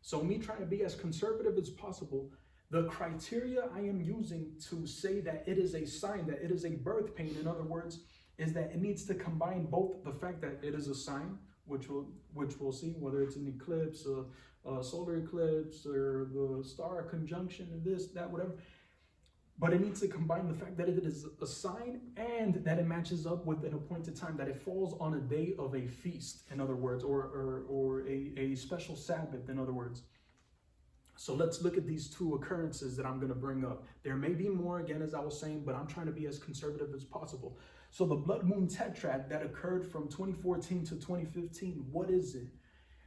[SPEAKER 1] So me trying to be as conservative as possible, the criteria I am using to say that it is a sign, that it is a birth pain, in other words, is that it needs to combine both the fact that it is a sign, which we'll see, whether it's an eclipse, a solar eclipse, or the star conjunction, or this, that, whatever. But it needs to combine the fact that it is a sign and that it matches up with an appointed time, that it falls on a day of a feast, in other words, or a special Sabbath, in other words. So let's look at these 2 occurrences that I'm going to bring up. There may be more, again, as I was saying, but I'm trying to be as conservative as possible. So the blood moon tetrad that occurred from 2014 to 2015, what is it?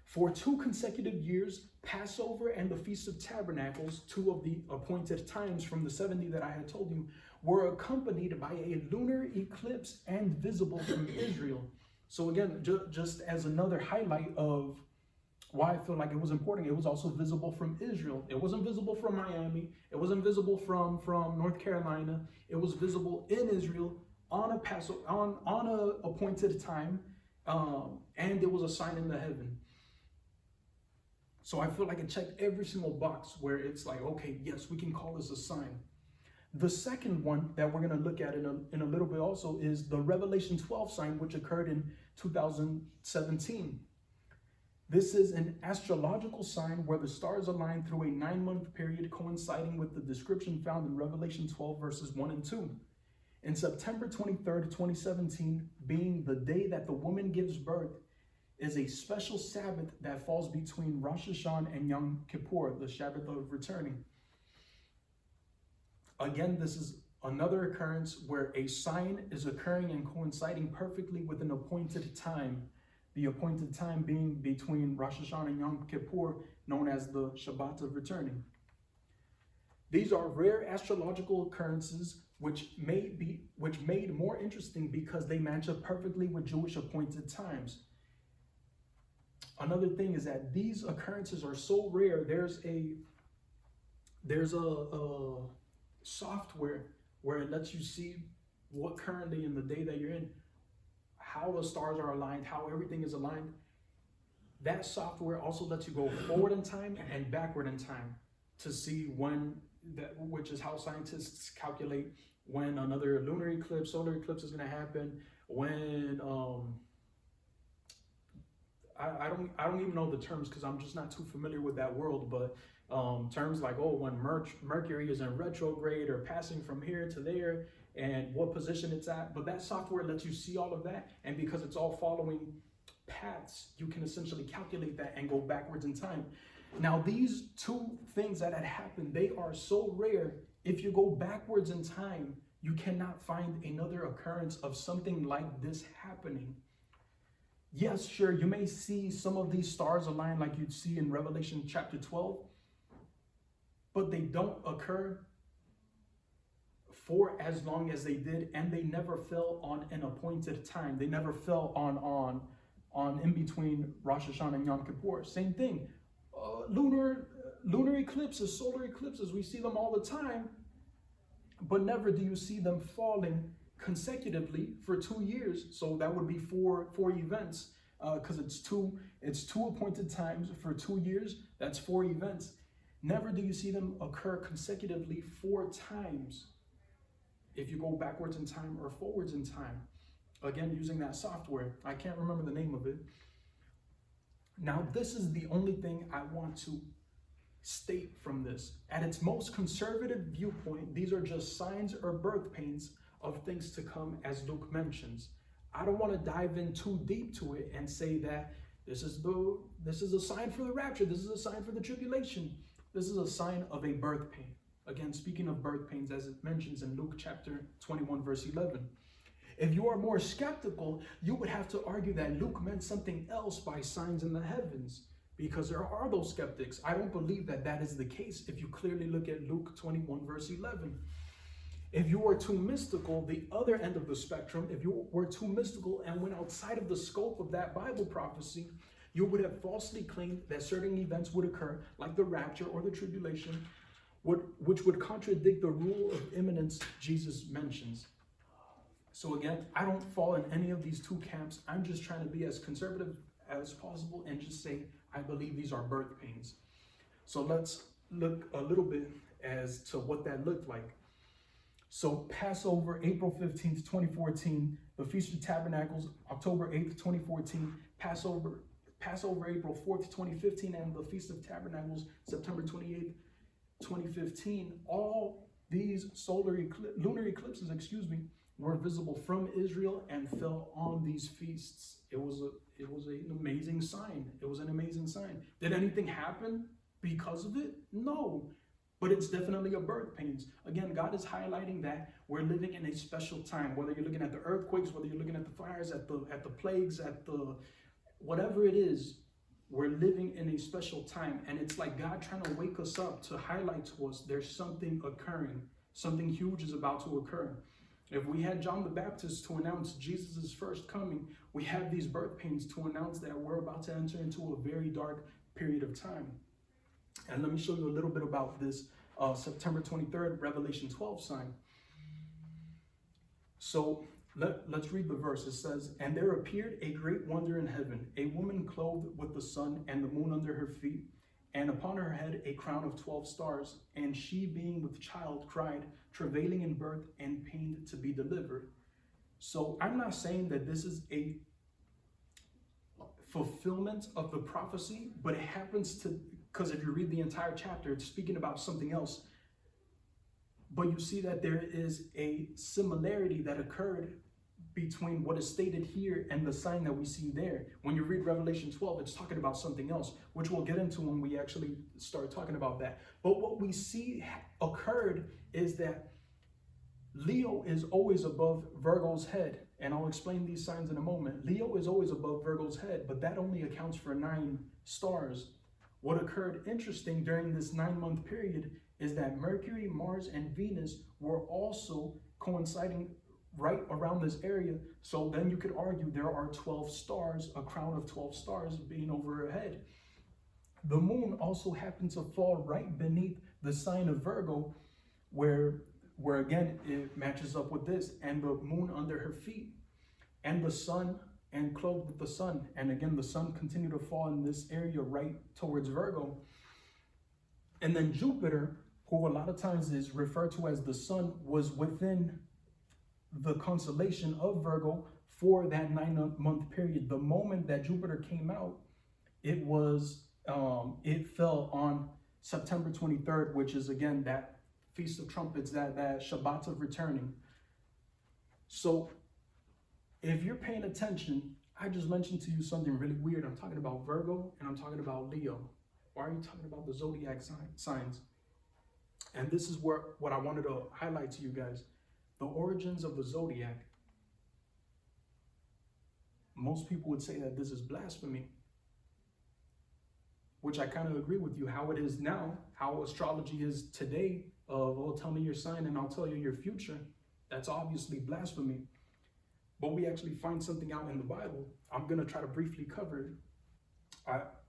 [SPEAKER 1] For 2 consecutive years, Passover and the Feast of Tabernacles, 2 of the appointed times from the 70 that I had told you, were accompanied by a lunar eclipse and visible from Israel. So again, just as another highlight of why I feel like it was important, it was also visible from Israel. It wasn't visible from Miami. It wasn't visible from North Carolina. It was visible in Israel on a appointed time, and there was a sign in the heaven. So I feel like it checked every single box where it's like, okay, yes, we can call this a sign. The second one that we're going to look at in a little bit also is the Revelation 12 sign, which occurred in 2017. This is an astrological sign where the stars align through a 9-month period coinciding with the description found in Revelation 12 verses 1 and 2. In September 23rd, 2017, being the day that the woman gives birth, is a special Sabbath that falls between Rosh Hashanah and Yom Kippur, the Sabbath of returning. Again, this is another occurrence where a sign is occurring and coinciding perfectly with an appointed time. The appointed time being between Rosh Hashanah and Yom Kippur, known as the Shabbat of returning. These are rare astrological occurrences which made more interesting because they match up perfectly with Jewish appointed times. Another thing is that these occurrences are so rare. There's a software where it lets you see what currently in the day that you're in, how the stars are aligned, how everything is aligned. That software also lets you go forward in time and backward in time to see when that, which is how scientists calculate when another lunar eclipse, solar eclipse is going to happen, when I don't even know the terms because I'm just not too familiar with that world, but terms like, oh, when Mercury is in retrograde or passing from here to there and what position it's at. But that software lets you see all of that, and because it's all following paths, you can essentially calculate that and go backwards in time. Now, these two things that had happened, they are so rare. If you go backwards in time, you cannot find another occurrence of something like this happening. Yes, sure, you may see some of these stars align like you'd see in Revelation chapter 12, but they don't occur for as long as they did, and they never fell on an appointed time. They never fell on in between Rosh Hashanah and Yom Kippur. Same thing. Lunar eclipses, solar eclipses, we see them all the time, but never do you see them falling consecutively for 2 years. So that would be four events, because it's two appointed times for 2 years. That's 4 events. Never do you see them occur consecutively 4 times if you go backwards in time or forwards in time. Again, using that software. I can't remember the name of it. Now, this is the only thing I want to state from this. At its most conservative viewpoint, these are just signs or birth pains of things to come, as Luke mentions. I don't want to dive in too deep to it and say that this is a sign for the rapture, this is a sign for the tribulation. This is a sign of a birth pain. Again, speaking of birth pains, as it mentions in Luke chapter 21, verse 11. If you are more skeptical, you would have to argue that Luke meant something else by signs in the heavens, because there are those skeptics. I don't believe that that is the case if you clearly look at Luke 21, verse 11. If you were too mystical, the other end of the spectrum, if you were too mystical and went outside of the scope of that Bible prophecy, you would have falsely claimed that certain events would occur, like the rapture or the tribulation, which would contradict the rule of imminence Jesus mentions. So again, I don't fall in any of these two camps. I'm just trying to be as conservative as possible and just say, I believe these are birth pains. So let's look a little bit as to what that looked like. So Passover, April 15th, 2014, the Feast of Tabernacles, October 8th, 2014, Passover, April 4th, 2015, and the Feast of Tabernacles, September 28th, 2015. All these lunar eclipses, were visible from Israel and fell on these feasts. It was an amazing sign. It was an amazing sign. Did anything happen because of it? No. But it's definitely a birth pains. Again, God is highlighting that we're living in a special time. Whether you're looking at the earthquakes, whether you're looking at the fires, at the plagues, at the whatever it is, we're living in a special time. And it's like God trying to wake us up to highlight to us there's something occurring. Something huge is about to occur. If we had John the Baptist to announce Jesus' first coming, we have these birth pains to announce that we're about to enter into a very dark period of time. And let me show you a little bit about this September 23rd, Revelation 12 sign. So Let's read the verse. It says, "And there appeared a great wonder in heaven, a woman clothed with the sun and the moon under her feet, and upon her head a crown of 12 stars. And she, being with child, cried, travailing in birth and pained to be delivered." So I'm not saying that this is a fulfillment of the prophecy, but it happens to, because if you read the entire chapter, it's speaking about something else. But you see that there is a similarity that occurred between what is stated here and the sign that we see there. When you read Revelation 12, it's talking about something else, which we'll get into when we actually start talking about that. But what we see occurred is that Leo is always above Virgo's head. And I'll explain these signs in a moment. Leo is always above Virgo's head, but that only accounts for 9 stars. What occurred interesting during this 9-month period is that Mercury, Mars, and Venus were also coinciding right around this area. So then you could argue there are 12 stars, a crown of 12 stars being over her head. The moon also happened to fall right beneath the sign of Virgo, where again, it matches up with this, and the moon under her feet, and the sun, and clothed with the sun. And again, the sun continued to fall in this area right towards Virgo. And then Jupiter, who a lot of times is referred to as the sun, was within the constellation of Virgo for that 9-month period. The moment that Jupiter came out, it fell on September 23rd, which is again that Feast of Trumpets, that Shabbat of Returning. So if you're paying attention, I just mentioned to you something really weird. I'm talking about Virgo and I'm talking about Leo. Why are you talking about the Zodiac signs? And this is what I wanted to highlight to you guys. The origins of the Zodiac. Most people would say that this is blasphemy, which I kind of agree with you. How it is now, how astrology is today, oh, tell me your sign and I'll tell you your future. That's obviously blasphemy. But we actually find something out in the Bible. I'm going to try to briefly cover it.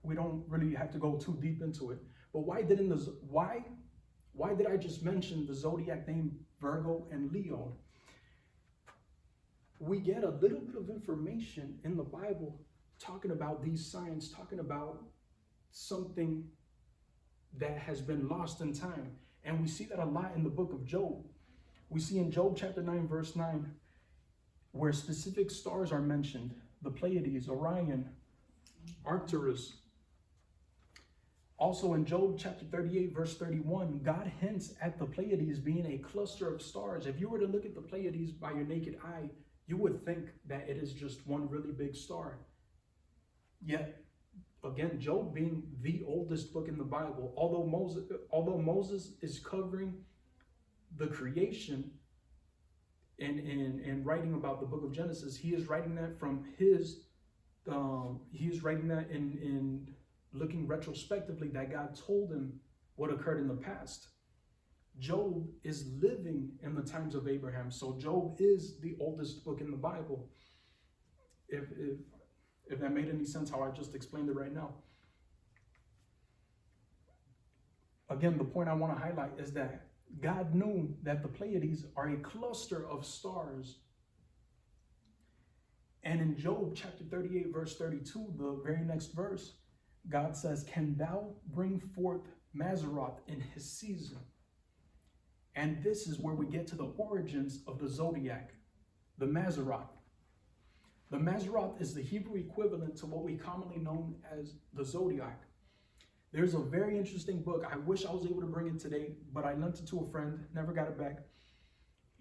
[SPEAKER 1] We don't really have to go too deep into it. But why did I just mention the zodiac name Virgo and Leo? We get a little bit of information in the Bible talking about these signs, talking about something that has been lost in time. And we see that a lot in the book of Job. We see in Job chapter 9, verse 9, where specific stars are mentioned: the Pleiades, Orion, Arcturus. Also in Job chapter 38, verse 31, God hints at the Pleiades being a cluster of stars. If you were to look at the Pleiades by your naked eye, you would think that it is just one really big star. Yet, again, Job being the oldest book in the Bible, although Moses is covering the creation and writing about the book of Genesis, he is writing that from in looking retrospectively that God told him what occurred in the past. Job is living in the times of Abraham, so Job is the oldest book in the Bible. If that made any sense, how I just explained it right now. Again, the point I want to highlight is that God knew that the Pleiades are a cluster of stars. And in Job chapter 38, verse 32, the very next verse, God says, "Can thou bring forth Mazzaroth in his season?" And this is where we get to the origins of the Zodiac, the Mazzaroth. The Mazzaroth is the Hebrew equivalent to what we commonly know as the Zodiac. There's a very interesting book. I wish I was able to bring it today, but I lent it to a friend, never got it back.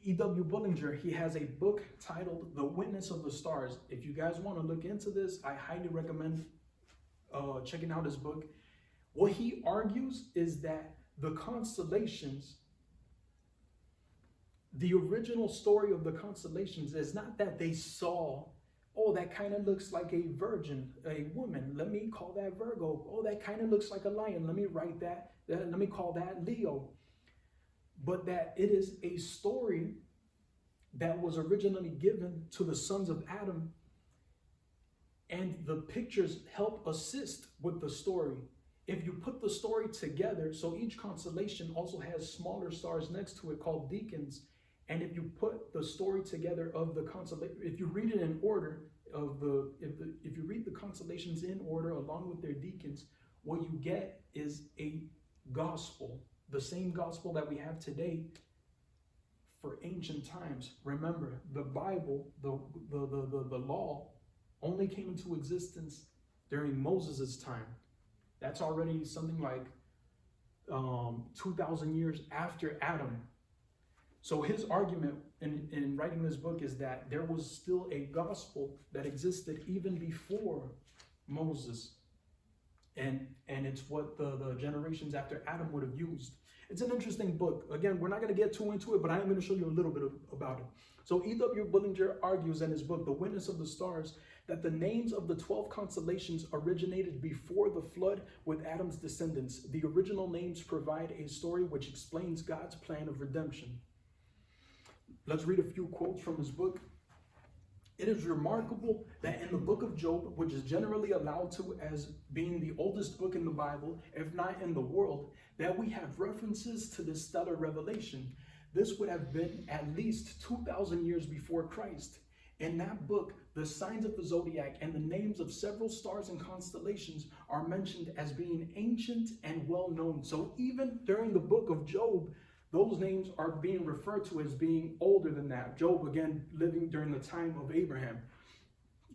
[SPEAKER 1] E.W. Bullinger, he has a book titled The Witness of the Stars. If you guys want to look into this, I highly recommend checking out his book. What he argues is that the constellations, the original story of the constellations is not that they saw, oh, that kind of looks like a virgin, a woman, let me call that Virgo. Oh, that kind of looks like a lion, let me write that, let me call that Leo. But that it is a story that was originally given to the sons of Adam, and the pictures help assist with the story. If you put the story together, so each constellation also has smaller stars next to it called deacons, And if you put the story together of the consolation, if you read it in order if you read the consolations in order along with their deacons, what you get is a gospel, the same gospel that we have today for ancient times. Remember, the Bible, the law only came into existence during Moses' time. That's already something like 2,000 years after Adam. So his argument in writing this book is that there was still a gospel that existed even before Moses. And it's what the generations after Adam would have used. It's an interesting book. Again, we're not going to get too into it, but I am going to show you a little bit about it. So E.W. Bullinger argues in his book, The Witness of the Stars, that the names of the 12 constellations originated before the flood with Adam's descendants. The original names provide a story which explains God's plan of redemption. Let's read a few quotes from his book. It is remarkable that in the book of Job, which is generally allowed to as being the oldest book in the Bible, if not in the world, that we have references to this stellar revelation. This would have been at least 2,000 years before Christ. In that book, the signs of the zodiac and the names of several stars and constellations are mentioned as being ancient and well known. So even during the book of Job, those names are being referred to as being older than that. Job, again, living during the time of Abraham.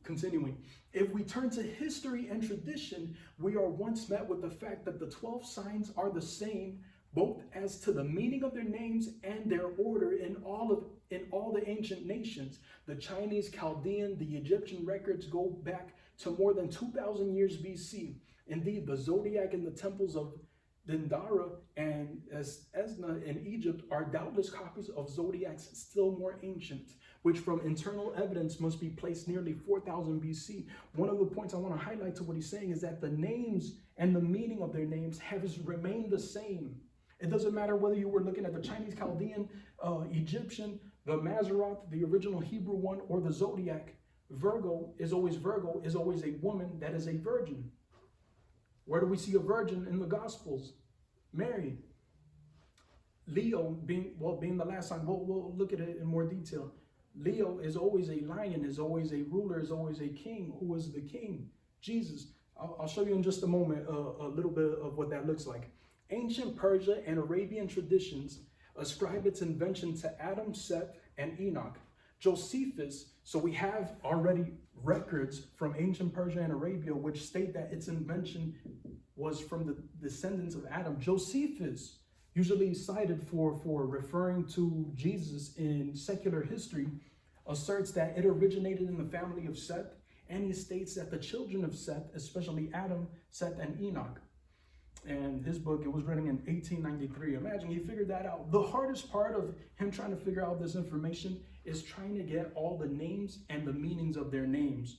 [SPEAKER 1] Continuing, if we turn to history and tradition, we are once met with the fact that the 12 signs are the same, both as to the meaning of their names and their order in all the ancient nations. The Chinese, Chaldean, the Egyptian records go back to more than 2,000 years BC. Indeed, the zodiac in the temples of Dendara and Esna in Egypt are doubtless copies of zodiacs still more ancient, which from internal evidence must be placed nearly 4,000 BC. One of the points I want to highlight to what he's saying is that the names and the meaning of their names have remained the same. It doesn't matter whether you were looking at the Chinese, Chaldean, Egyptian, the Mazzaroth, the original Hebrew one, or the zodiac. Virgo is always a woman that is a virgin. Where do we see a virgin in the Gospels? Mary. Leo being the last sign. We'll look at it in more detail. Leo is always a lion, is always a ruler, is always a king. Who is the king? Jesus. I'll show you in just a moment a little bit of what that looks like. Ancient Persia and Arabian traditions ascribe its invention to Adam, Seth, and Enoch. Josephus, so we have already records from ancient Persia and Arabia which state that its invention was from the descendants of Adam. Josephus, usually cited for referring to Jesus in secular history, asserts that it originated in the family of Seth, and he states that the children of Seth, especially Adam, Seth, and Enoch. And his book, it was written in 1893. Imagine he figured that out. The hardest part of him trying to figure out this information is trying to get all the names and the meanings of their names.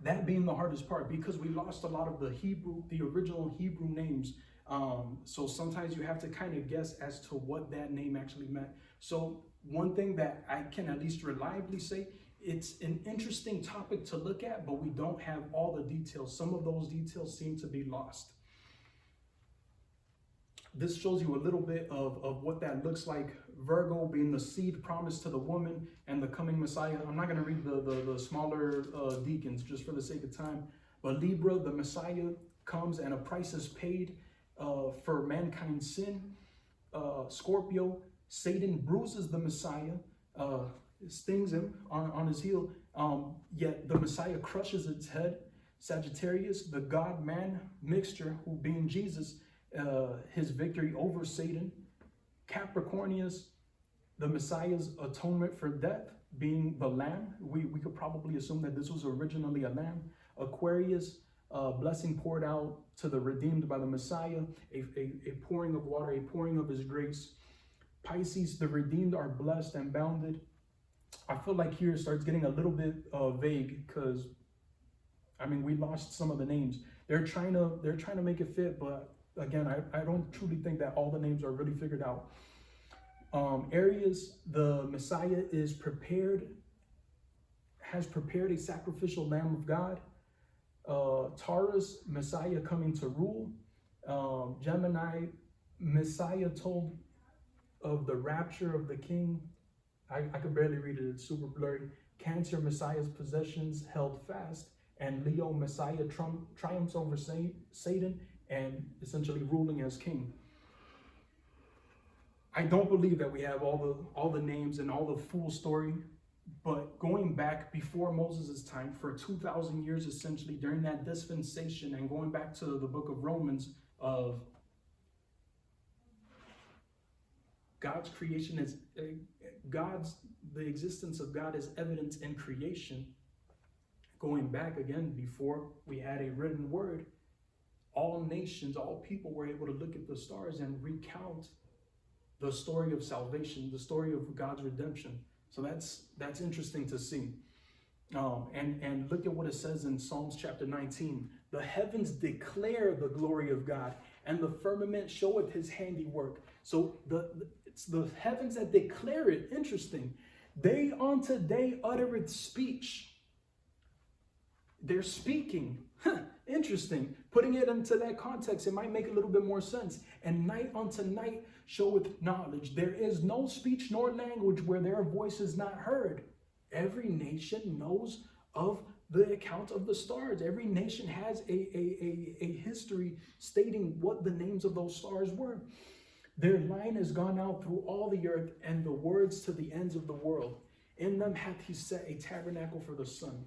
[SPEAKER 1] That being the hardest part, because we lost a lot of the original Hebrew names. So sometimes you have to kind of guess as to what that name actually meant. So one thing that I can at least reliably say, it's an interesting topic to look at, but we don't have all the details. Some of those details seem to be lost. This shows you a little bit of what that looks like. Virgo being the seed promised to the woman and the coming Messiah. I'm not going to read the smaller deacons just for the sake of time. But Libra, the Messiah comes and a price is paid for mankind's sin. Scorpio, Satan bruises the Messiah, stings him on his heel, yet the Messiah crushes its head. Sagittarius, the God-man mixture, who being Jesus, his victory over Satan. Capricornius, the Messiah's atonement for death, being the lamb. We could probably assume that this was originally a lamb. Aquarius, blessing poured out to the redeemed by the Messiah, a pouring of water, a pouring of his grace. Pisces, the redeemed are blessed and bounded. I feel like here it starts getting a little bit vague because, I mean, we lost some of the names. They're trying to make it fit, but again, I don't truly think that all the names are really figured out. Aries, the Messiah has prepared a sacrificial lamb of God. Taurus, Messiah coming to rule. Gemini, Messiah told of the rapture of the king I could barely read it, it's super blurry. Cancer, Messiah's possessions held fast, and Leo, Messiah, triumphs over Satan and essentially ruling as king. I don't believe that we have all the names and all the full story, but going back before Moses' time for 2,000 years, essentially during that dispensation, and going back to the book of Romans of God's creation is the existence of God is evidence in creation. Going back again, before we had a written word, all nations, all people were able to look at the stars and recount the story of salvation, the story of God's redemption. So that's interesting to see. And look at what it says in Psalms chapter 19. The heavens declare the glory of God, and the firmament showeth his handiwork. So it's the heavens that declare it. Interesting. Day unto day uttereth speech. They're speaking. Interesting. Putting it into that context, it might make a little bit more sense. And night unto night showeth knowledge. There is no speech nor language where their voice is not heard. Every nation knows of the account of the stars. Every nation has a history stating what the names of those stars were. Their line has gone out through all the earth, and the words to the ends of the world. In them hath he set a tabernacle for the sun.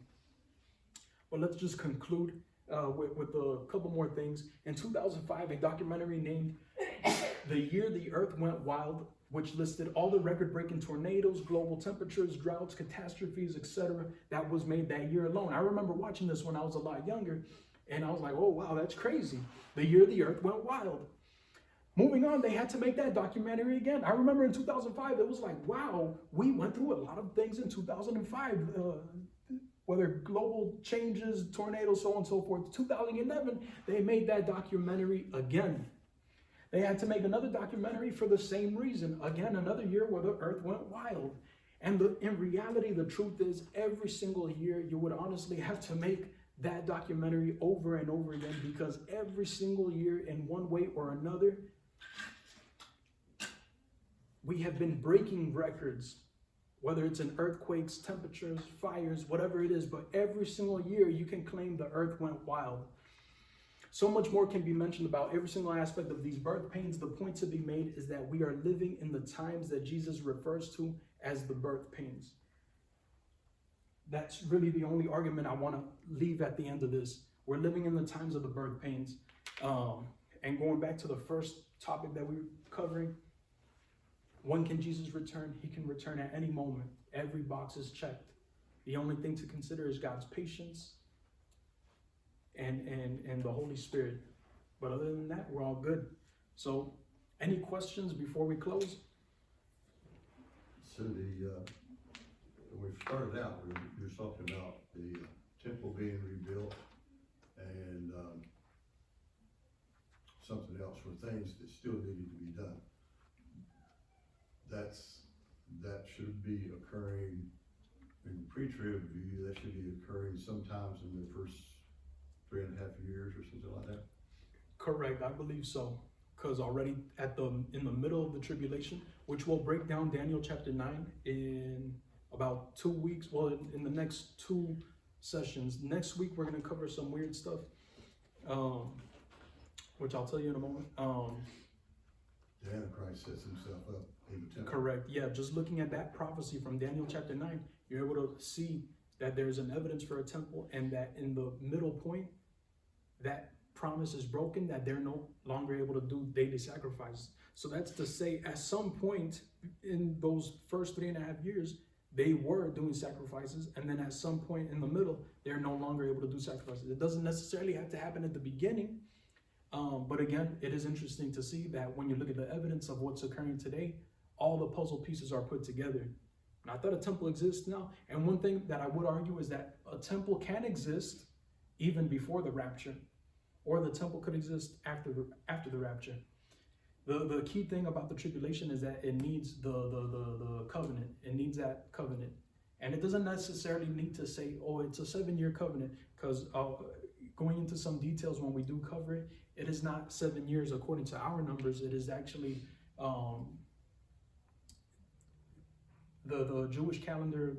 [SPEAKER 1] But let's just conclude with a couple more things. In 2005, a documentary named The Year the Earth Went Wild, which listed all the record-breaking tornadoes, global temperatures, droughts, catastrophes, etc. that was made that year alone. I remember watching this when I was a lot younger, and I was like, oh, wow, that's crazy. The Year the Earth Went Wild. Moving on, they had to make that documentary again. I remember in 2005, it was like, wow, we went through a lot of things in 2005, whether global changes, tornadoes, so on and so forth. 2011, they made that documentary again. They had to make another documentary for the same reason. Again, another year where the earth went wild. And in reality, the truth is, every single year, you would honestly have to make that documentary over and over again, because every single year, in one way or another, we have been breaking records, whether it's in earthquakes, temperatures, fires, whatever it is, but every single year you can claim the earth went wild. So much more can be mentioned about every single aspect of these birth pains. The point to be made is that we are living in the times that Jesus refers to as the birth pains. That's really the only argument I want to leave at the end of this. We're living in the times of the birth pains. And going back to the first topic that we were covering, when can Jesus return? He can return at any moment. Every box is checked. The only thing to consider is God's patience and the Holy Spirit. But other than that, we're all good. So, any questions before we close?
[SPEAKER 5] So when we started out, we were talking about the temple being rebuilt and something else for things that still needed to be done. That should be occurring in the pre-trib view. That should be occurring sometimes in the first 3.5 years or something like that.
[SPEAKER 1] Correct, I believe so. Because already in the middle of the tribulation, which will break down Daniel chapter 9 in about 2 weeks. Well, in the next 2 sessions. Next week we're going to cover some weird stuff, which I'll tell you in a moment.
[SPEAKER 5] The Antichrist sets himself up in the temple.
[SPEAKER 1] Correct. Yeah, just looking at that prophecy from Daniel chapter 9, you're able to see that there's an evidence for a temple, and that in the middle point, that promise is broken, that they're no longer able to do daily sacrifices. So that's to say, at some point in those first 3.5 years, they were doing sacrifices, and then at some point in the middle, they're no longer able to do sacrifices. It doesn't necessarily have to happen at the beginning. But again, it is interesting to see that when you look at the evidence of what's occurring today, all the puzzle pieces are put together. Not that a temple exists now. And one thing that I would argue is that a temple can exist even before the rapture, or the temple could exist after the rapture. The key thing about the tribulation is that it needs the covenant. It needs that covenant. And it doesn't necessarily need to say, oh, it's a 7-year covenant, because going into some details when we do cover it, it is not 7 years according to our numbers. It is actually the Jewish calendar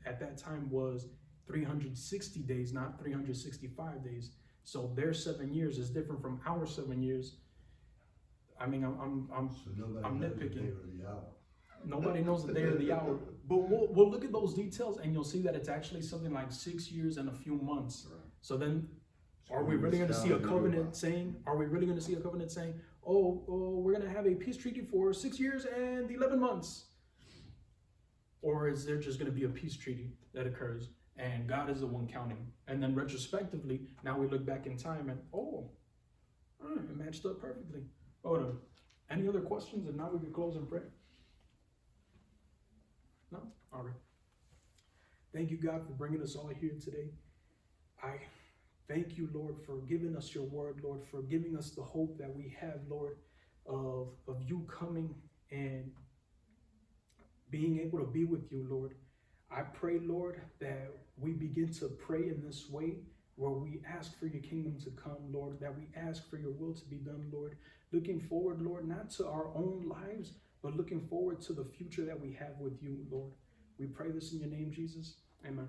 [SPEAKER 1] at that time was 360 days, not 365 days. So their 7 years is different from our 7 years. I mean, I'm
[SPEAKER 5] So nobody
[SPEAKER 1] I'm
[SPEAKER 5] knows the
[SPEAKER 1] nitpicking.
[SPEAKER 5] day or the hour.
[SPEAKER 1] Nobody knows the day or the hour, but we'll look at those details and you'll see that it's actually something like 6 years and a few months.
[SPEAKER 5] Right.
[SPEAKER 1] So then,
[SPEAKER 5] So
[SPEAKER 1] are we
[SPEAKER 5] when
[SPEAKER 1] really
[SPEAKER 5] this
[SPEAKER 1] going to see a
[SPEAKER 5] calendar
[SPEAKER 1] covenant
[SPEAKER 5] goes
[SPEAKER 1] saying? Are we really going to see a covenant saying, "Oh, we're going to have a peace treaty for 6 years and 11 months," or is there just going to be a peace treaty that occurs and God is the one counting? And then retrospectively, now we look back in time and it matched up perfectly. Any other questions? If not, we could close in prayer. No? All right. Thank you, God, for bringing us all here today. I thank you, Lord, for giving us your word, Lord, for giving us the hope that we have, Lord, of you coming and being able to be with you, Lord. I pray, Lord, that we begin to pray in this way where we ask for your kingdom to come, Lord, that we ask for your will to be done, Lord. Looking forward, Lord, not to our own lives, but looking forward to the future that we have with you, Lord. We pray this in your name, Jesus. Amen.